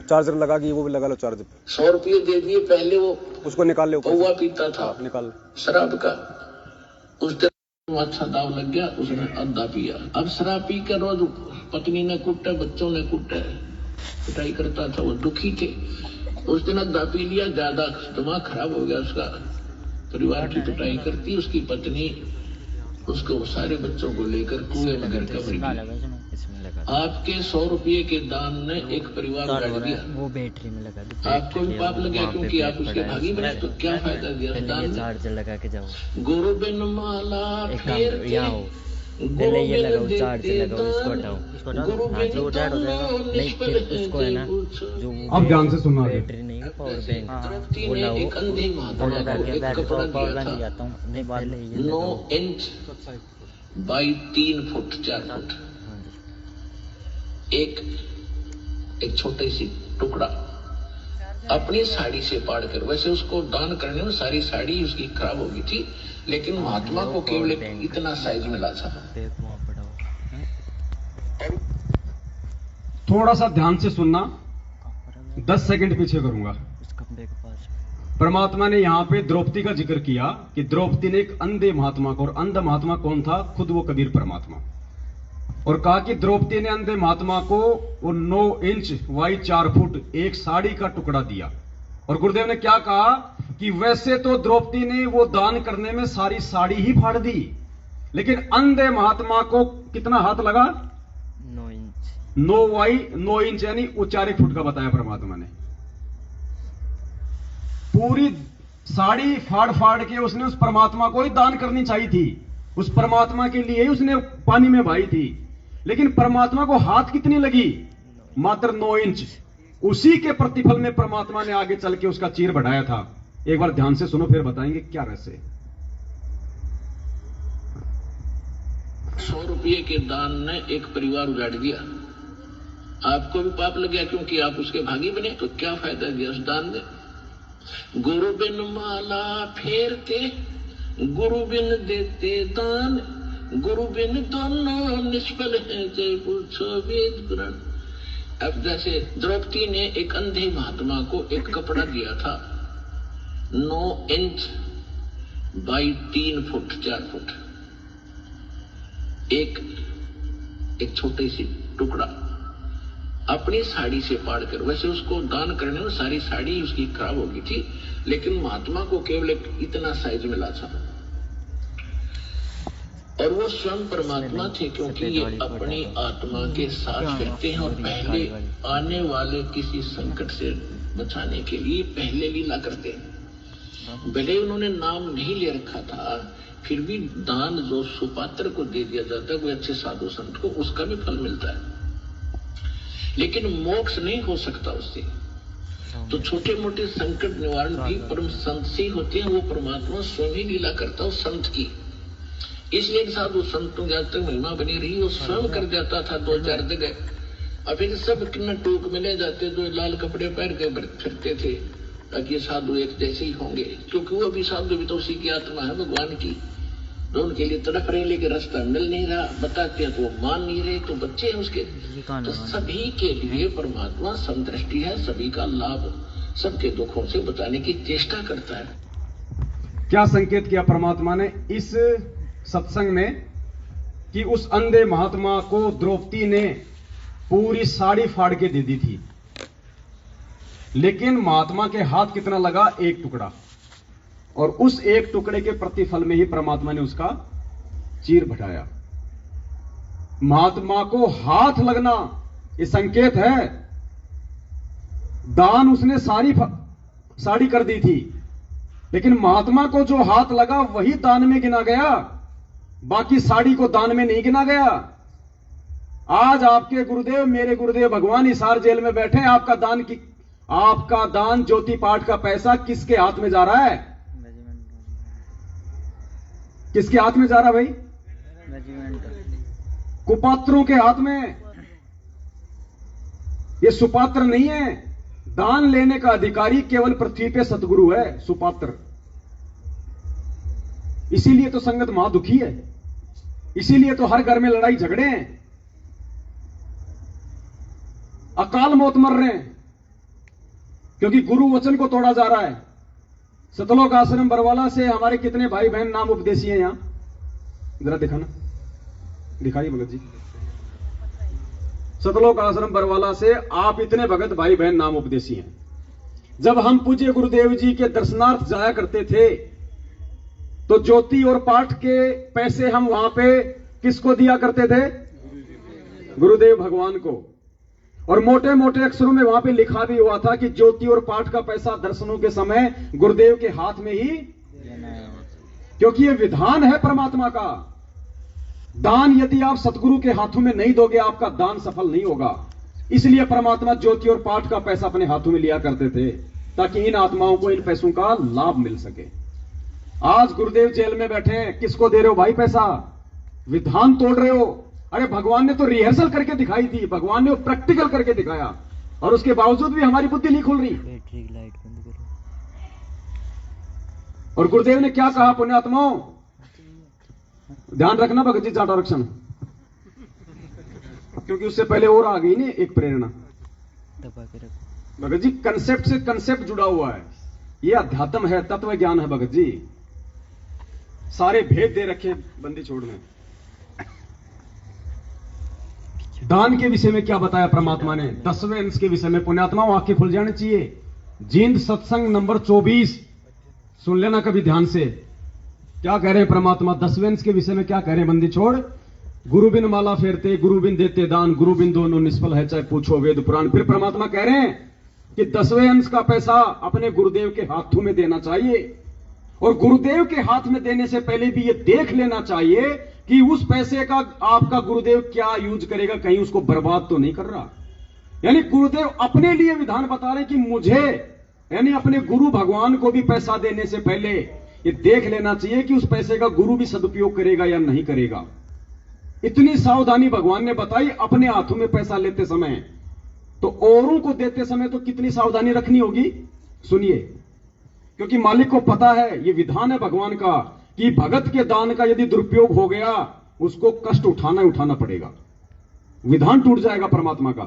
चार्जर लगा के वो भी लगा लो चार्जर। 100 रुपये दे दिए। पहले वो उसको निकाल ले, कौवा पीता था, निकाल शराब का। उस दिन अच्छा दाव लग गया, उसने आधा पिया। अब शराब पी कर रोज पत्नी ने कुटा, बच्चों ने कुटा, पिटाई करता था, वो दुखी थे। उस दिन आधा पी लिया, ज्यादा दिमाग खराब हो गया उसका। परिवार की पिटाई करती, उसकी पत्नी उसको सारे बच्चों को लेकर कुएं में घर का भर गया। आपके 100 रुपये के दान ने एक परिवार गाड़ दिया। वो बैटरी में लगा दो, आपको भी पाप लग गया, क्योंकि आप उसके भागी बने। तो क्या फायदा दिया दान? चार्जर लगा के जाओ। गुरु बिन माला फेर के, पहले ये लगाओ, चार्जर लगाओ, इसको हटाओ, हाँ जो डेड हो जाएगा। नहीं फिर उसको है ना, जो अब ध्यान से सुनना, बैटरी नहीं है, पावर बैंक वो लगाओ, वो लगा के बैटरी पावर बैंक जाता हूँ। नहीं पहले ये 9 इंच बाई 3 फुट 4 फुट एक छोटे सी टुकड़ा अपनी साड़ी से पाड़ कर। वैसे उसको दान करने में सारी साड़ी उसकी खराब हो गई थी, लेकिन महात्मा को केवल इतना साइज मिला था। थोड़ा सा ध्यान से सुनना, 10 सेकंड पीछे करूंगा। परमात्मा ने यहां पे द्रौपदी का जिक्र किया कि द्रौपदी ने एक अंधे महात्मा को, और अंधा महात्मा कौन था? खुद वो कबीर परमात्मा। और कहा कि द्रौपदी ने अंधे महात्मा को वो 9 इंच बाई 4 फुट एक साड़ी का टुकड़ा दिया। और गुरुदेव ने क्या कहा कि वैसे तो द्रौपदी ने वो दान करने में सारी साड़ी ही फाड़ दी, लेकिन अंधे महात्मा को कितना हाथ लगा? 9 इंच 9 इंच यानी वो 4 फुट का बताया परमात्मा ने। पूरी साड़ी फाड़ फाड़ के उसने उस परमात्मा को ही दान करनी चाहिए थी, उस परमात्मा के लिए ही उसने पानी में बहाई थी। लेकिन परमात्मा को हाथ कितनी लगी? मात्र 9 इंच। उसी के प्रतिफल में परमात्मा ने आगे चल के उसका चीर बढ़ाया था। एक बार ध्यान से सुनो, फिर बताएंगे क्या रहस्य। 100 रुपये के दान ने एक परिवार उजाड़ दिया। आपको भी पाप लग गया क्योंकि आप उसके भागी बने, तो क्या फायदा दिया उस दान ने? गुरु बिन माला फेरते, गुरु बिन देते दान, गुरु बिन दोनों निष्फल है, जय पूछो वेद पुराण। अब जैसे द्रौपदी ने एक अंधे महात्मा को एक कपड़ा दिया था 9 इंच बाई 3 फुट 4 फुट, एक छोटी सी टुकड़ा अपनी साड़ी से पाड़ कर। वैसे उसको दान करने में सारी साड़ी उसकी खराब हो गई थी, लेकिन महात्मा को केवल एक इतना साइज मिला था। और वो स्वयं परमात्मा थे, क्योंकि ये अपनी आत्मा के साथ फिरते हैं और पहले आने वाले किसी संकट से बचाने के लिए पहले लीला करते हैं। भले उन्होंने नाम नहीं ले रखा था, फिर भी दान जो सुपात्र को दे दिया जाता है, वो अच्छे साधु संत को, उसका भी फल मिलता है। लेकिन मोक्ष नहीं हो सकता उससे। तो छोटे मोटे संकट निवारण भी परम संत से होते हैं। वो परमात्मा स्वयं ही लीला करता है संत की। इसलिए साधु संतों की आज तक महिमा बनी रही। वो स्वयं कर जाता था 2-4 जगह, और फिर सब कितना टोक मिले जाते जो लाल कपड़े पहन के फिरते थे, ताकि ये साधु एक जैसे ही होंगे, क्योंकि वो भी साधु भी तो उसी की आत्मा है, भगवान की। तो उनके लिए तड़प रहे, लेकिन रास्ता मिल नहीं रहा, बताते हैं तो वो मान नहीं रहे, तो बच्चे हैं उसके। तो सभी के लिए परमात्मा समदृष्टि है, सभी का लाभ, सबके दुखों से बचाने की चेष्टा करता है। क्या संकेत किया परमात्मा ने इस सत्संग में कि उस अंधे महात्मा को द्रौपदी ने पूरी साड़ी फाड़ के दे दी थी, लेकिन महात्मा के हाथ कितना लगा? 1 टुकड़ा। और उस 1 टुकड़े के प्रतिफल में ही परमात्मा ने उसका चीर बढ़ाया। महात्मा को हाथ लगना ये संकेत है। दान उसने साड़ी कर दी थी, लेकिन महात्मा को जो हाथ लगा वही दान में गिना गया, बाकी साड़ी को दान में नहीं गिना गया। आज आपके गुरुदेव, मेरे गुरुदेव भगवान हिसार जेल में बैठे हैं। आपका दान ज्योति पाठ का पैसा किसके हाथ में जा रहा है? किसके हाथ में जा रहा भाई? कुपात्रों के हाथ में। ये सुपात्र नहीं है। दान लेने का अधिकारी केवल पृथ्वी पे सतगुरु है, सुपात्र। इसीलिए तो संगत महादुखी है, इसीलिए तो हर घर में लड़ाई झगड़े हैं, अकाल मौत मर रहे हैं, क्योंकि गुरु वचन को तोड़ा जा रहा है। सतलोक आश्रम बरवाला से हमारे कितने भाई बहन नाम उपदेशी हैं यहां? जरा दिखाना, दिखाइए भगत जी। सतलोक आश्रम बरवाला से आप इतने भगत भाई बहन नाम उपदेशी हैं। जब हम पूज्य गुरुदेव जी के दर्शनार्थ जाया करते थे, तो ज्योति और पाठ के पैसे हम वहां पे किसको दिया करते थे? गुरुदेव भगवान को। और मोटे मोटे अक्षरों में वहां पे लिखा भी हुआ था कि ज्योति और पाठ का पैसा दर्शनों के समय गुरुदेव के हाथ में ही, क्योंकि यह विधान है परमात्मा का। दान यदि आप सतगुरु के हाथों में नहीं दोगे, आपका दान सफल नहीं होगा। इसलिए परमात्मा ज्योति और पाठ का पैसा अपने हाथों में लिया करते थे, ताकि इन आत्माओं को इन पैसों का लाभ मिल सके। आज गुरुदेव जेल में बैठे हैं, किसको दे रहे हो भाई पैसा? विधान तोड़ रहे हो। अरे भगवान ने तो रिहर्सल करके दिखाई थी, भगवान ने वो प्रैक्टिकल करके दिखाया, और उसके बावजूद भी हमारी बुद्धि नहीं खुल रही। लाइट बंद करो। और गुरुदेव ने क्या कहा? पुण्यात्माओं, ध्यान रखना भगत जी चाट आरक्षण, क्योंकि उससे पहले और आ गई ना एक प्रेरणा। दबा के रखो भगत जी, कंसेप्ट से कंसेप्ट जुड़ा हुआ है। ये अध्यात्म है, तत्व ज्ञान है भगत जी। सारे भेद दे रखे बंदी छोड़ने। दान के विषय में क्या बताया परमात्मा ने? 10वें अंश के विषय में। पुण्यात्माओं, आंखें खुल जानी चाहिए। जींद सत्संग नंबर 24 सुन लेना कभी ध्यान से। क्या कह रहे हैं परमात्मा? 10वें अंश के विषय में क्या कह रहे हैं बंदी छोड़? गुरु बिन माला फेरते, गुरु बिन देते दान, गुरु बिन दोनों निष्फल है चाहे पूछो वेद पुराण। फिर परमात्मा कह रहे हैं कि 10वें अंश का पैसा अपने गुरुदेव के हाथों में देना चाहिए, और गुरुदेव के हाथ में देने से पहले भी ये देख लेना चाहिए कि उस पैसे का आपका गुरुदेव क्या यूज करेगा, कहीं उसको बर्बाद तो नहीं कर रहा। यानी गुरुदेव अपने लिए विधान बता रहे कि मुझे, यानी अपने गुरु भगवान को भी पैसा देने से पहले ये देख लेना चाहिए कि उस पैसे का गुरु भी सदुपयोग करेगा या नहीं करेगा। इतनी सावधानी भगवान ने बताई अपने हाथों में पैसा लेते समय, तो औरों को देते समय तो कितनी सावधानी रखनी होगी, सुनिए। क्योंकि मालिक को पता है, ये विधान है भगवान का कि भगत के दान का यदि दुरुपयोग हो गया उसको कष्ट उठाना पड़ेगा, विधान टूट जाएगा परमात्मा का।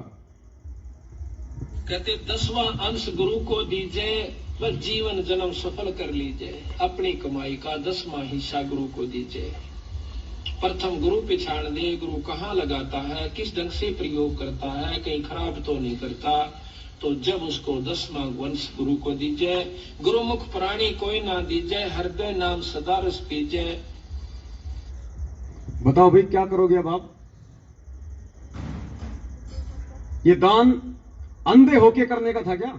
कहते 10वां अंश गुरु को दीजिए, बस जीवन जन्म सफल कर लीजिए। अपनी कमाई का 10वां हिस्सा गुरु को दीजिए। प्रथम गुरु पिछाड़ दे, गुरु कहाँ लगाता है, किस ढंग से प्रयोग करता है, कहीं खराब तो नहीं करता। तो जब उसको 10वां वंश गुरु को दीजिए। गुरुमुख प्राणी कोई ना दीजिए, हृदय नाम सदा रस पीजिए। बताओ भाई क्या करोगे अब आप? ये दान अंधे होके करने का था क्या?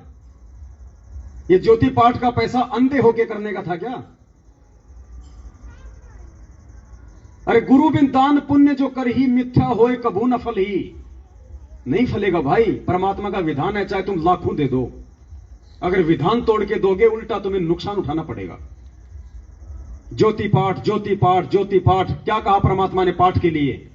ये ज्योति पाठ का पैसा अंधे होके करने का था क्या? अरे गुरु बिन दान पुण्य जो कर ही मिथ्या होए कभू न फल ही, नहीं फलेगा भाई। परमात्मा का विधान है, चाहे तुम लाखों दे दो, अगर विधान तोड़ के दोगे उल्टा तुम्हें नुकसान उठाना पड़ेगा। ज्योति पाठ, ज्योति पाठ, ज्योति पाठ, क्या कहा परमात्मा ने पाठ के लिए?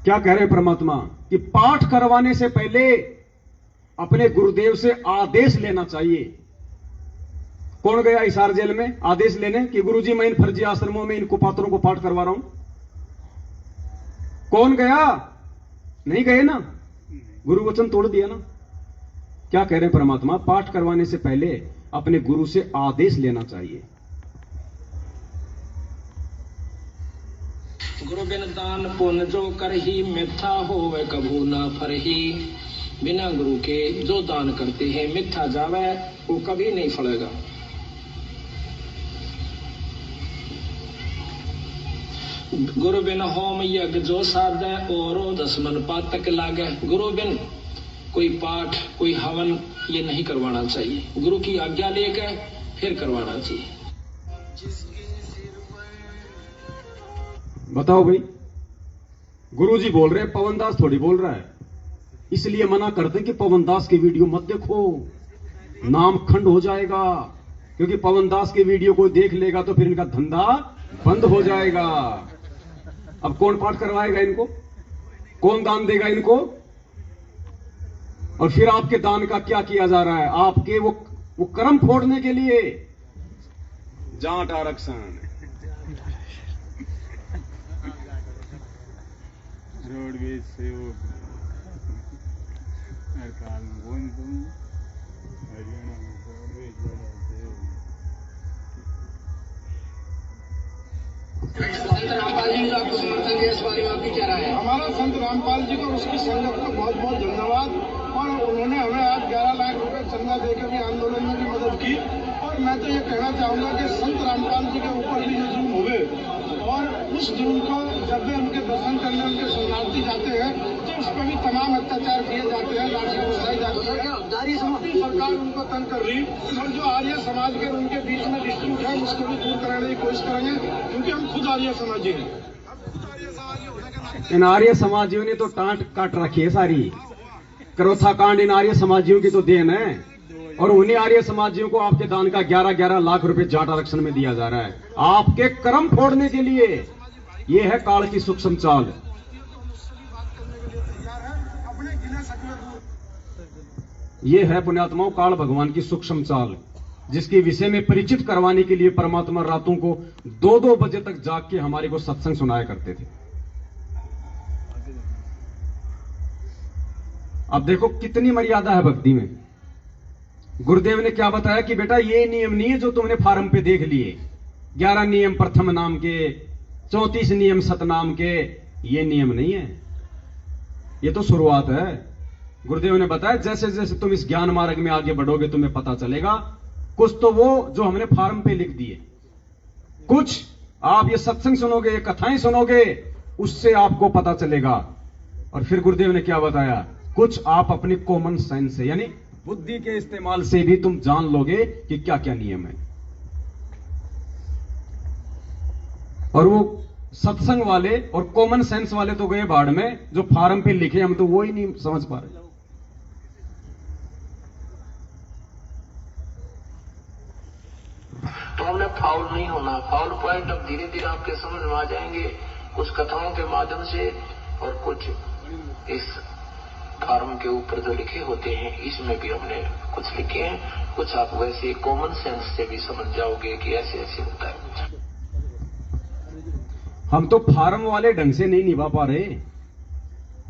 क्या कह रहे परमात्मा कि पाठ करवाने से पहले अपने गुरुदेव से आदेश लेना चाहिए। कौन गया हिसार जेल में आदेश लेने कि गुरुजी मैं इन फर्जी आश्रमों में इन कुपात्रों को पाठ करवा रहा हूं? कौन गया? नहीं गए ना, गुरु वचन तोड़ दिया ना। क्या कह रहे हैं परमात्मा? पाठ करवाने से पहले अपने गुरु से आदेश लेना चाहिए। गुरु बिन दान पुण्य जो कर ही मिथ्या हो वह कभू ना फर ही। बिना गुरु के जो दान करते हैं मिथ्या जावे, वो कभी नहीं फलेगा। गुरु बिन होम यज्ञ जो साधे और 10 मन पातक लागे। गुरु बिन कोई पाठ कोई हवन ये नहीं करवाना चाहिए, गुरु की आज्ञा लेकर फिर करवाना चाहिए। बताओ भाई, गुरुजी बोल रहे हैं, पवनदास थोड़ी बोल रहा है। इसलिए मना करते कि पवनदास की वीडियो मत देखो, नाम खंड हो जाएगा। क्योंकि पवनदास के वीडियो को देख लेगा तो फिर इनका धंधा बंद हो जाएगा। अब कौन पाठ करवाएगा इनको? कौन दान देगा इनको? और फिर आपके दान का क्या किया जा रहा है? आपके वो कर्म फोड़ने के लिए जाट आरक्षण, रोडवेज से वो हड़ताल में कौन तुम हरियाणा में रोडवेज संत रामपाल जी का आपको समर्थन दिया, इस बारे में आपकी क्या राय है? हमारा संत रामपाल जी को उसकी संगत को बहुत बहुत धन्यवाद। और उन्होंने हमें आज 11 लाख रुपए चंदा देकर भी आंदोलन में भी मदद की। और मैं तो ये कहना चाहूंगा कि संत रामपाल जी के ऊपर भी जो जुल्म हुए, और उस जुल्म को जब भी उनके दर्शन करने उनके शरणार्थी जाते हैं तो उस पर भी तमाम अत्याचार किए जाते हैं, लाठियां बरसाई जाती है। सरकार उनको तंग कर रही, और जो आर्य समाज के उनके बीच में डिस्प्यूट है उसको भी दूर कराने की कोशिश करेंगे, क्योंकि हम खुद आर्य समाजी हैं। इन आर्य समाजियों ने तो टांट काट रखी है सारी। करोथा कांड इन आर्य समाजियों की तो देन है, और उन्हीं आर्य समाजियों को आपके दान का 11-11 लाख रुपए जाट आरक्षण में दिया जा रहा है, आपके कर्म फोड़ने के लिए। यह है काल की सूक्ष्म चाल। यह है पुण्यात्माओं काल भगवान की सूक्ष्म चाल, जिसके विषय में परिचित करवाने के लिए परमात्मा रातों को 2-2 बजे तक जाग के हमारे को सत्संग सुनाया करते थे। अब देखो कितनी मर्यादा है भक्ति में। गुरुदेव ने क्या बताया कि बेटा ये नियम नहीं है जो तुमने फार्म पे देख लिए, 11 नियम प्रथम नाम के, 34 नियम सतनाम के, ये नियम नहीं है, ये तो शुरुआत है। गुरुदेव ने बताया जैसे जैसे तुम इस ज्ञान मार्ग में आगे बढ़ोगे तुम्हें पता चलेगा। कुछ तो वो जो हमने फॉर्म पे लिख दिए, कुछ आप ये सत्संग सुनोगे, ये कथाएं सुनोगे, उससे आपको पता चलेगा। और फिर गुरुदेव ने क्या बताया, कुछ आप अपनी कॉमन सेंस से यानी बुद्धि के इस्तेमाल से भी तुम जान लोगे कि क्या क्या नियम है। और वो सत्संग वाले और कॉमन सेंस वाले तो गए बाढ़ में, जो फॉर्म पे लिखे हम तो वो ही नहीं समझ पा रहे। तो हमने फाउल नहीं होना। फाउल पॉइंट अब धीरे धीरे आपके समझ में आ जाएंगे, कुछ कथाओं के माध्यम से और कुछ इस फार्म के ऊपर जो लिखे होते हैं इसमें भी हमने कुछ लिखे हैं। कुछ आप वैसे कॉमन सेंस से भी समझ जाओगे कि ऐसे ऐसे होता है। हम तो फार्म वाले ढंग से नहीं निभा पा रहे,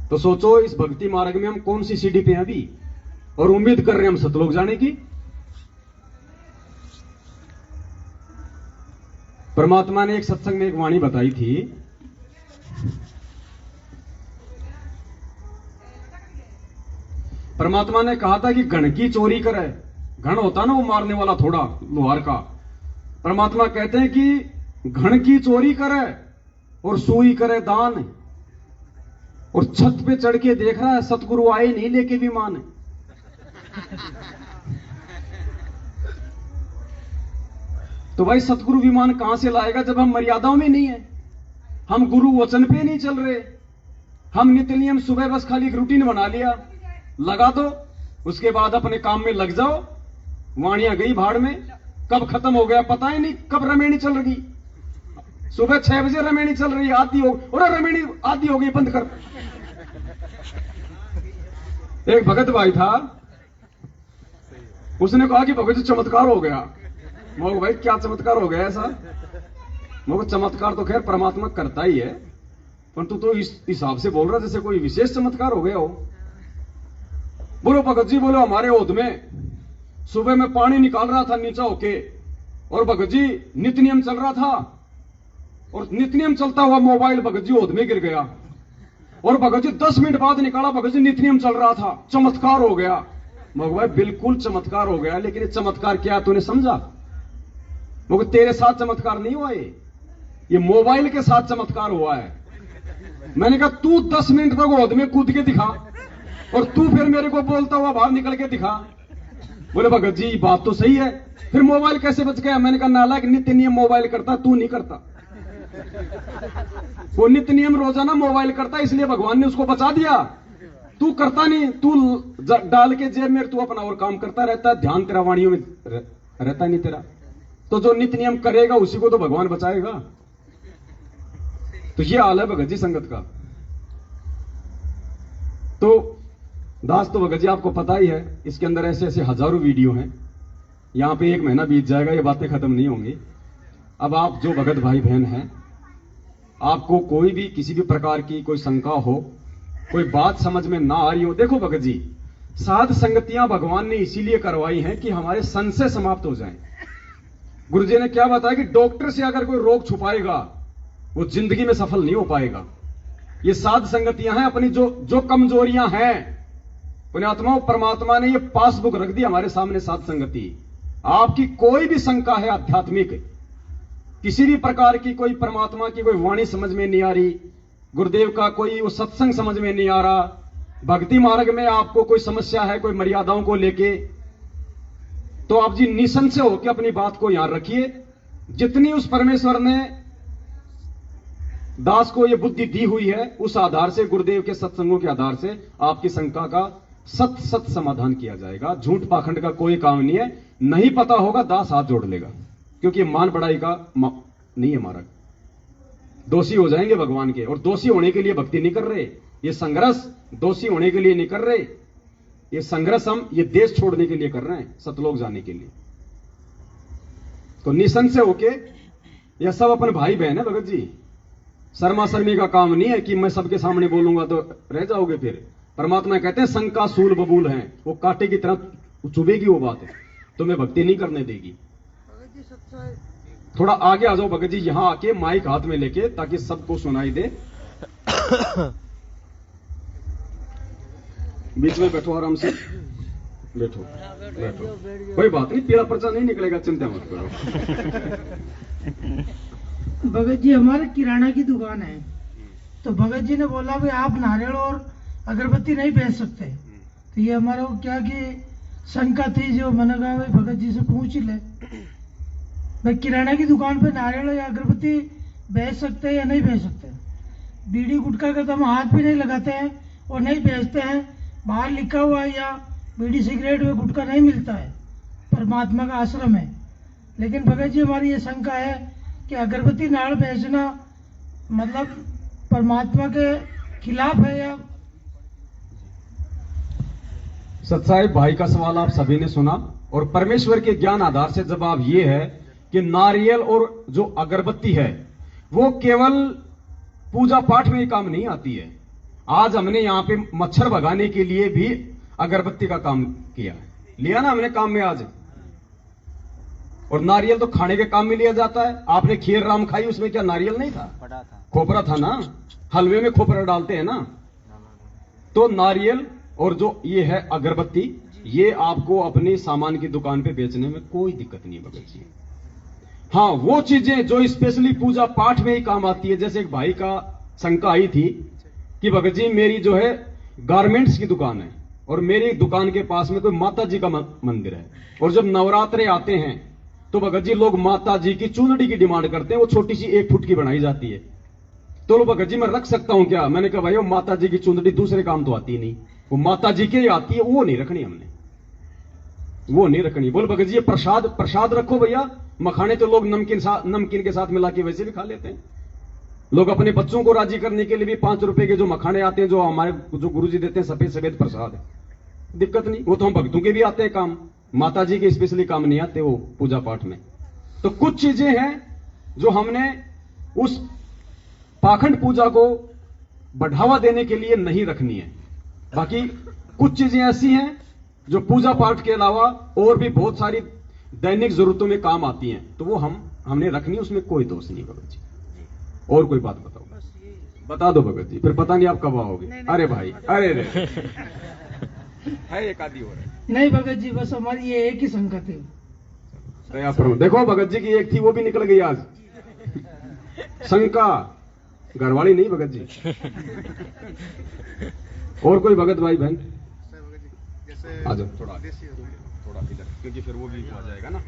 तो सोचो इस भक्ति मार्ग में हम कौन सी सीढ़ी पे हैं अभी, और उम्मीद कर रहे हैं हम सतलोक जाने की। परमात्मा ने एक सत्संग में एक वाणी बताई थी, परमात्मा ने कहा था कि घण की चोरी करे, घण होता ना वो मारने वाला थोड़ा लोहार का, परमात्मा कहते हैं कि घण की चोरी करे और सुई करे दान, और छत पे चढ़ के देख रहा है सतगुरु आए नहीं लेके विमान। तो भाई सतगुरु विमान कहां से लाएगा जब हम मर्यादाओं में नहीं है, हम गुरु वचन पे नहीं चल रहे। हम नित्य नियम सुबह बस खाली एक रूटीन बना लिया, लगा दो, उसके बाद अपने काम में लग जाओ। वाणियां गई भाड़ में, कब खत्म हो गया पता ही नहीं, कब रमेणी चल रही, सुबह 6 बजे रमेणी चल रही, आधी हो, और रमेणी आधी हो गई, बंद कर। एक भगत भाई था, उसने कहा कि भगत जी चमत्कार हो गया। मैं भाई क्या चमत्कार हो गया ऐसा? मैं चमत्कार तो खैर परमात्मा करता ही है, परंतु तो इस हिसाब से बोल रहा जैसे कोई विशेष चमत्कार हो गया हो। बोलो भगत जी, बोलो हमारे ओध में सुबह में पानी निकाल रहा था नीचा होके, और भगत जी नित्य नियम चल रहा था, और नित्य नियम चलता हुआ मोबाइल भगत जी ओध में गिर गया, और भगत जी 10 मिनट बाद निकाला, भगत जी नित्य नियम चल रहा था, चमत्कार हो गया। भाई बिल्कुल चमत्कार हो गया, लेकिन ये चमत्कार क्या तूने समझा? मगर तेरे साथ चमत्कार नहीं हुआ, ये मोबाइल के साथ चमत्कार हुआ है। मैंने कहा तू 10 मिनट तक ओध में कूद के दिखा, और तू फिर मेरे को बोलता हुआ बाहर निकल के दिखा। बोले भगत जी बात तो सही है, फिर मोबाइल कैसे बच गया? मैंने कहा नालायक, नित्य नियम मोबाइल करता, तू नहीं करता। वो नित्य नियम रोजाना मोबाइल करता, इसलिए भगवान ने उसको बचा दिया। तू करता नहीं, तू डाल के जेब में तू अपना और काम करता रहता है, ध्यान तेरा वाणियों में रहता नहीं तेरा। तो जो नित्य नियम करेगा उसी को तो भगवान बचाएगा। तो ये हाल है भगत जी संगत का। तो दास तो भगत जी आपको पता ही है, इसके अंदर ऐसे ऐसे हजारों वीडियो हैं, यहां पे 1 महीना बीत जाएगा, ये बातें खत्म नहीं होंगी। अब आप जो भगत भाई बहन हैं, आपको कोई भी किसी भी प्रकार की कोई शंका हो, कोई बात समझ में ना आ रही हो, देखो भगत जी साध संगतियां भगवान ने इसीलिए करवाई हैं कि हमारे संशय समाप्त हो जाएं। गुरु जी ने क्या बताया कि डॉक्टर से अगर कोई रोग छुपाएगा वो जिंदगी में सफल नहीं हो पाएगा। ये साध संगतियां हैं, अपनी जो कमजोरियां हैं पुण्यात्माओं, परमात्मा ने ये पासबुक रख दी हमारे सामने। साध संगति, आपकी कोई भी शंका है आध्यात्मिक, किसी भी प्रकार की कोई परमात्मा की कोई वाणी समझ में नहीं आ रही, गुरुदेव का कोई वो सत्संग समझ में नहीं आ रहा, भक्ति मार्ग में आपको कोई समस्या है कोई मर्यादाओं को लेके, तो आप जी निसंशय होकर अपनी बात को यहां रखिए। जितनी उस परमेश्वर ने दास को ये बुद्धि दी हुई है, उस आधार से गुरुदेव के सत्संगों के आधार से आपकी शंका का सत समाधान किया जाएगा। झूठ पाखंड का कोई काम नहीं है। नहीं पता होगा दास हाथ जोड़ लेगा, क्योंकि मान बढ़ाई का नहीं है मार्ग। दोषी हो जाएंगे भगवान के, और दोषी होने के लिए भक्ति नहीं कर रहे। ये संघर्ष दोषी होने के लिए नहीं कर रहे, ये संघर्ष हम ये देश छोड़ने के लिए कर रहे हैं, सतलोक जाने के लिए। तो निसंशय होके, यह सब अपने भाई बहन है भगत जी, शर्मा शर्मी का काम नहीं है कि मैं सबके सामने बोलूंगा तो रह जाओगे। फिर परमात्मा कहते हैं शंका सूल बबूल है, वो कांटे की तरह चुभेगी वो बात, तुम्हें भक्ति नहीं करने देगी। थोड़ा आगे आ जाओ भगत जी, यहां आके माइक हाथ में लेके, ताकि सबको सुनाई दे। बीच में बैठो, आराम से बैठो बैठो, कोई बात नहीं, पीला पर्चा नहीं निकलेगा, चिंता मत करो। भगत जी हमारे किराना की दुकान है, तो भगत जी ने बोला भी आप नारियल और अगरबत्ती नहीं बेच सकते। तो ये हमारा क्या कि शंका थी, जो मैंने कहा भाई भगत जी से पूछ ही ले, भाई किराना की दुकान पे नारियल या अगरबत्ती बेच सकते हैं या नहीं बेच सकते। बीड़ी गुटखा का तो हम हाथ भी नहीं लगाते हैं और नहीं बेचते हैं। बाहर लिखा हुआ है या बीड़ी सिगरेट में गुटखा नहीं मिलता है, परमात्मा का आश्रम है। लेकिन भगत जी हमारी ये शंका है कि अगरबत्ती नारियल बेचना मतलब परमात्मा के खिलाफ है या। सतसाहिब भाई का सवाल आप सभी ने सुना, और परमेश्वर के ज्ञान आधार से जवाब ये है कि नारियल और जो अगरबत्ती है वो केवल पूजा पाठ में ही काम नहीं आती है। आज हमने यहां पे मच्छर भगाने के लिए भी अगरबत्ती का काम किया, लिया ना हमने काम में आज। और नारियल तो खाने के काम में लिया जाता है। आपने खीर राम खाई, उसमें क्या नारियल नहीं था? खोपरा था ना, हलवे में खोपरा डालते हैं ना। तो नारियल और जो ये है अगरबत्ती, ये आपको अपने सामान की दुकान पे बेचने में कोई दिक्कत नहीं भगत जी। हाँ, वो चीजें जो स्पेशली पूजा पाठ में ही काम आती है, जैसे एक भाई का शंका आई थी कि भगत जी मेरी जो है गारमेंट्स की दुकान है और मेरी दुकान के पास में कोई माता जी का मंदिर है, और जब नवरात्रे आते हैं तो भगत जी लोग माता जी की चुंदड़ी की डिमांड करते हैं। वो छोटी सी 1 फुट की बनाई जाती है। तो लो भगत जी मैं रख सकता हूं क्या? मैंने कहा भाई वो माता जी की चुंदड़ी दूसरे काम तो आती नहीं, वो माता जी के ही आती है, वो नहीं रखनी हमने, वो नहीं रखनी। बोल भगत जी ये प्रसाद रखो भैया। मखाने तो लोग नमकीन के साथ मिला के वैसे भी खा लेते हैं। लोग अपने बच्चों को राजी करने के लिए भी 5 रुपए के जो मखाने आते हैं, जो हमारे जो गुरुजी देते हैं, सफेद सफेद प्रसाद है, दिक्कत नहीं। वो तो हम भक्तों के भी आते हैं काम, माता जी के स्पेशली काम नहीं आते वो पूजा पाठ में। तो कुछ चीजें हैं जो हमने उस पाखंड पूजा को बढ़ावा देने के लिए नहीं रखनी है। बाकी कुछ चीजें ऐसी हैं जो पूजा पाठ के अलावा और भी बहुत सारी दैनिक जरूरतों में काम आती हैं, तो वो हमने रखनी, उसमें कोई दोष नहीं भगत जी। और कोई बात बताओ? बता दो भगत जी, फिर पता नहीं आप कब आओगे। अरे भाई, अरे रे है एक आदि हो रहा है। नहीं भगत जी, बस हमारी ये एक ही शंका थी। देखो भगत जी की एक थी, वो भी निकल गई आज। शंका घरवाली नहीं भगत जी। और कोई भगत भाई बहन आ जाओ, थोड़ा इधर, क्योंकि फिर वो भी आ जाएगा ना।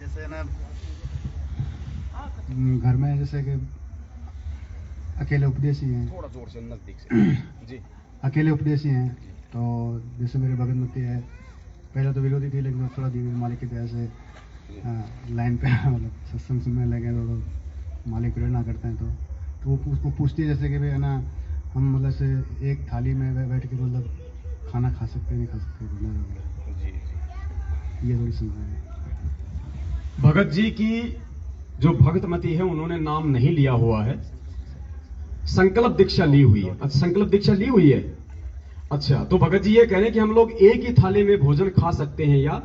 जैसे ना घर में जैसे कि अकेले उपदेशी हैं, थोड़ा जोर से नजदीक से जी, अकेले उपदेशी हैं, तो जैसे मेरे भगतमती है, पहले तो विरोधी थी, लेकिन थोड़ा धीरे मालिक की दया से लाइन पे मतलब सत्संग सुनने लगे, तो मालिक प्रेरणा करते हैं। तो वो उसको पूछती है जैसे कि भाई है ना, हम मतलब से एक थाली में बैठ के मतलब खाना खा सकते नहीं खा सकते, ये थोड़ी समझ है। भगत जी की जो भगतमती है उन्होंने नाम नहीं लिया हुआ है, संकल्प दीक्षा ली हुई है। अच्छा, संकल्प दीक्षा ली हुई है। अच्छा, तो भगत जी ये कह रहे हैं कि हम लोग एक ही थाली में भोजन खा सकते हैं या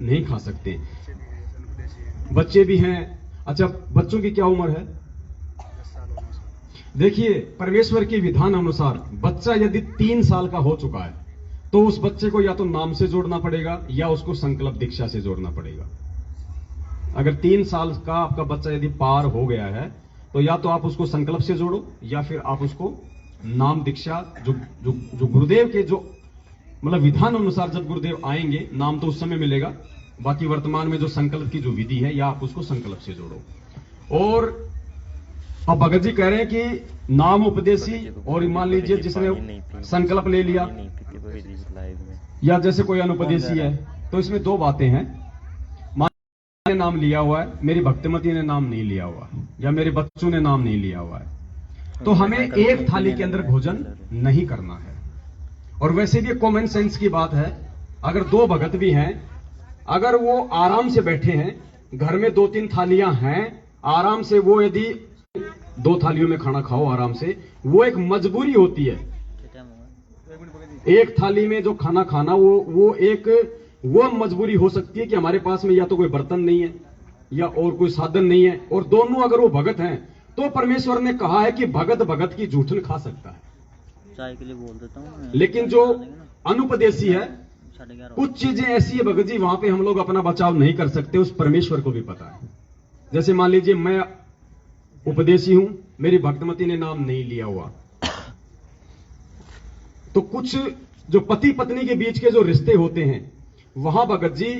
नहीं खा सकते? बच्चे भी हैं। अच्छा, बच्चों की क्या उम्र है? देखिए, परमेश्वर के विधान अनुसार बच्चा यदि 3 साल का हो चुका है तो उस बच्चे को या तो नाम से जोड़ना पड़ेगा या उसको संकल्प दीक्षा से जोड़ना पड़ेगा। अगर 3 साल का आपका बच्चा यदि पार हो गया है तो या तो आप उसको संकल्प से जोड़ो या फिर आप उसको नाम दीक्षा, जो गुरुदेव के जो मतलब विधान अनुसार जब गुरुदेव आएंगे नाम तो उस समय मिलेगा, बाकी वर्तमान में जो संकल्प की जो विधि है या आप उसको संकल्प से जोड़ो। और अब भगत जी कह रहे हैं कि नाम उपदेशी, और मान लीजिए जिसने संकल्प ले लिया या जैसे कोई अनुपदेशी है, तो इसमें 2 बातें हैं। ने नाम लिया हुआ है, मेरी भक्तिमती ने नाम नहीं लिया हुआ, या मेरे बच्चों ने नाम नहीं लिया हुआ है, तो हमें एक थाली के अंदर भोजन नहीं करना है। और वैसे भी कॉमन सेंस की बात है, अगर 2 भगत भी हैं, अगर वो आराम से बैठे हैं, घर में 2-3 थालियां हैं, आराम से वो यदि 2 थालियों में खाना खाओ आराम से, वो एक मजबूरी होती है। एक थाली में जो खाना खाना वो एक वो मजबूरी हो सकती है कि हमारे पास में या तो कोई बर्तन नहीं है या और कोई साधन नहीं है, और दोनों अगर वो भगत हैं तो परमेश्वर ने कहा है कि भगत भगत की जूठन खा सकता है। चाय के लिए बोल देता हूँ। लेकिन जो अनुपदेशी है, कुछ चीजें ऐसी है भगत जी, वहां पे हम लोग अपना बचाव नहीं कर सकते, उस परमेश्वर को भी पता है। जैसे मान लीजिए मैं उपदेशी हूं, मेरी भक्तमती ने नाम नहीं लिया हुआ, तो कुछ जो पति पत्नी के बीच के जो रिश्ते होते हैं वहां भगत जी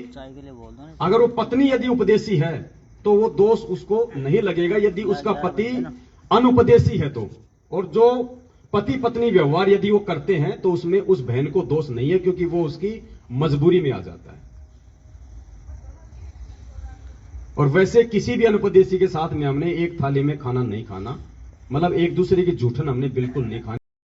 अगर वो पत्नी यदि उपदेशी है तो वो दोष उसको नहीं लगेगा यदि उसका पति अनुपदेशी है तो, और जो पति पत्नी व्यवहार यदि वो करते हैं तो उसमें उस बहन को दोष नहीं है, क्योंकि वो उसकी मजबूरी में आ जाता है। और वैसे किसी भी अनुपदेशी के साथ में हमने एक थाली में खाना नहीं खाना, मतलब एक दूसरे की जूठन हमने बिल्कुल नहीं खानी।